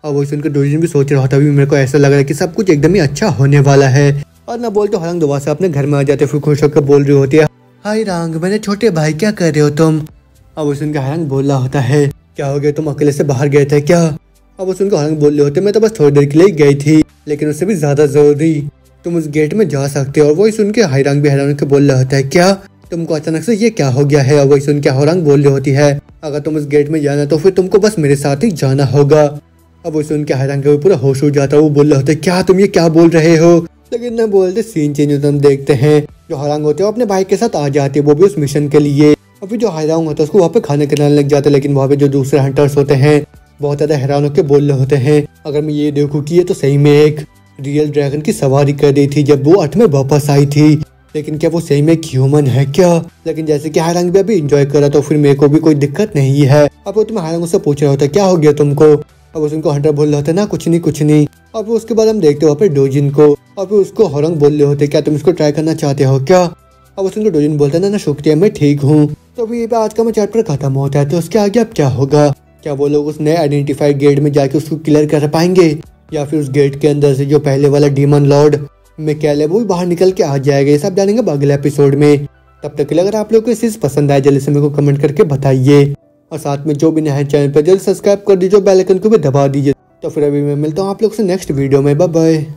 और वो सुनकर डोजिन भी सोच रहा था अभी मेरे को ऐसा लग रहा है कि सब कुछ एकदम ही अच्छा होने वाला है। और ना बोलते हरांग दोबारा से अपने घर में आ जाते फिर खुश होकर बोल रही होती है हाय रांग मेरे छोटे भाई क्या कर रहे हो तुम। अब वो सुनकर हरांग बोल रहा होता है क्या हो गया तुम अकेले से बाहर गए थे क्या। अब वो सुनकर हरांग बोल रहे होते मैं तो बस थोड़ी देर के लिए गई थी लेकिन उससे भी ज्यादा जरूरी तुम उस गेट में जा सकते हो। और वही सुन के हाईरांग भी हैरान होकर बोल रहा होता है क्या तुमको अचानक से ये क्या हो गया है। और वही सुन के हरांग बोल रही होती है अगर तुम उस गेट में जाना तो फिर तुमको बस मेरे साथ ही जाना होगा। अब वो सुन के हरांग के पूरा होश हो जाता है वो बोल रहा होता है क्या तुम ये क्या बोल रहे हो। लेकिन ना बोलते सीन चेंज होता हम देखते हैं जो हायरांग होते हैं वो अपने भाई के साथ आ जाते हैं, वो भी उस मिशन के लिए। अभी जो हायरांग होता है उसको वहाँ पे खाने खिलाने लग जाते हैं, लेकिन वहाँ पे जो दूसरे हंटर्स होते हैं बहुत ज्यादा हैरान होकर बोल रहे होते हैं, अगर मैं ये देखूँ कि ये तो सही में एक रियल ड्रैगन की सवारी कर दी थी जब वो अर्थ में वापस आई थी, लेकिन क्या वो सही में एक ह्यूमन है क्या? लेकिन जैसे कि हायरांग भी अभी एंजॉय कर रहा तो फिर मेरे को भी कोई दिक्कत नहीं है। अब वो तुम्हें हायरांग उससे पूछ रहा होता है क्या हो गया तुमको? अब उसको हंटर बोल रहा होता है ना कुछ नहीं कुछ नहीं। अब उसके बाद हम देखते वहाँ पे डोजिन को, अब उसको हायरांग बोल रहे होते क्या तुम इसको ट्राई करना चाहते हो क्या? अब उसको डोजिन बोलता है ना शुक्रिया मैं ठीक हूँ। तो अभी आज का मैं चैप्टर खत्म होता है, तो उसके आगे अब क्या होगा? क्या वो लोग उस नए आइडेंटिफाइड गेट में जाके उसको क्लियर कर पाएंगे, या फिर उस गेट के अंदर से जो पहले वाला डीमन लॉर्ड मिकाएल है वो भी बाहर निकल के आ जाएगा? ये सब जानेंगे अगले एपिसोड में। तब तक के लिए अगर आप लोग को चीज पसंद आए जल्दी से मेरे को कमेंट करके बताइए, और साथ में जो भी नए चैनल पर जल्दी सब्सक्राइब कर दीजिए, बेल आइकन को भी दबा दीजिए। तो फिर अभी मैं मिलता हूँ आप लोग से नेक्स्ट वीडियो में। Bye bye.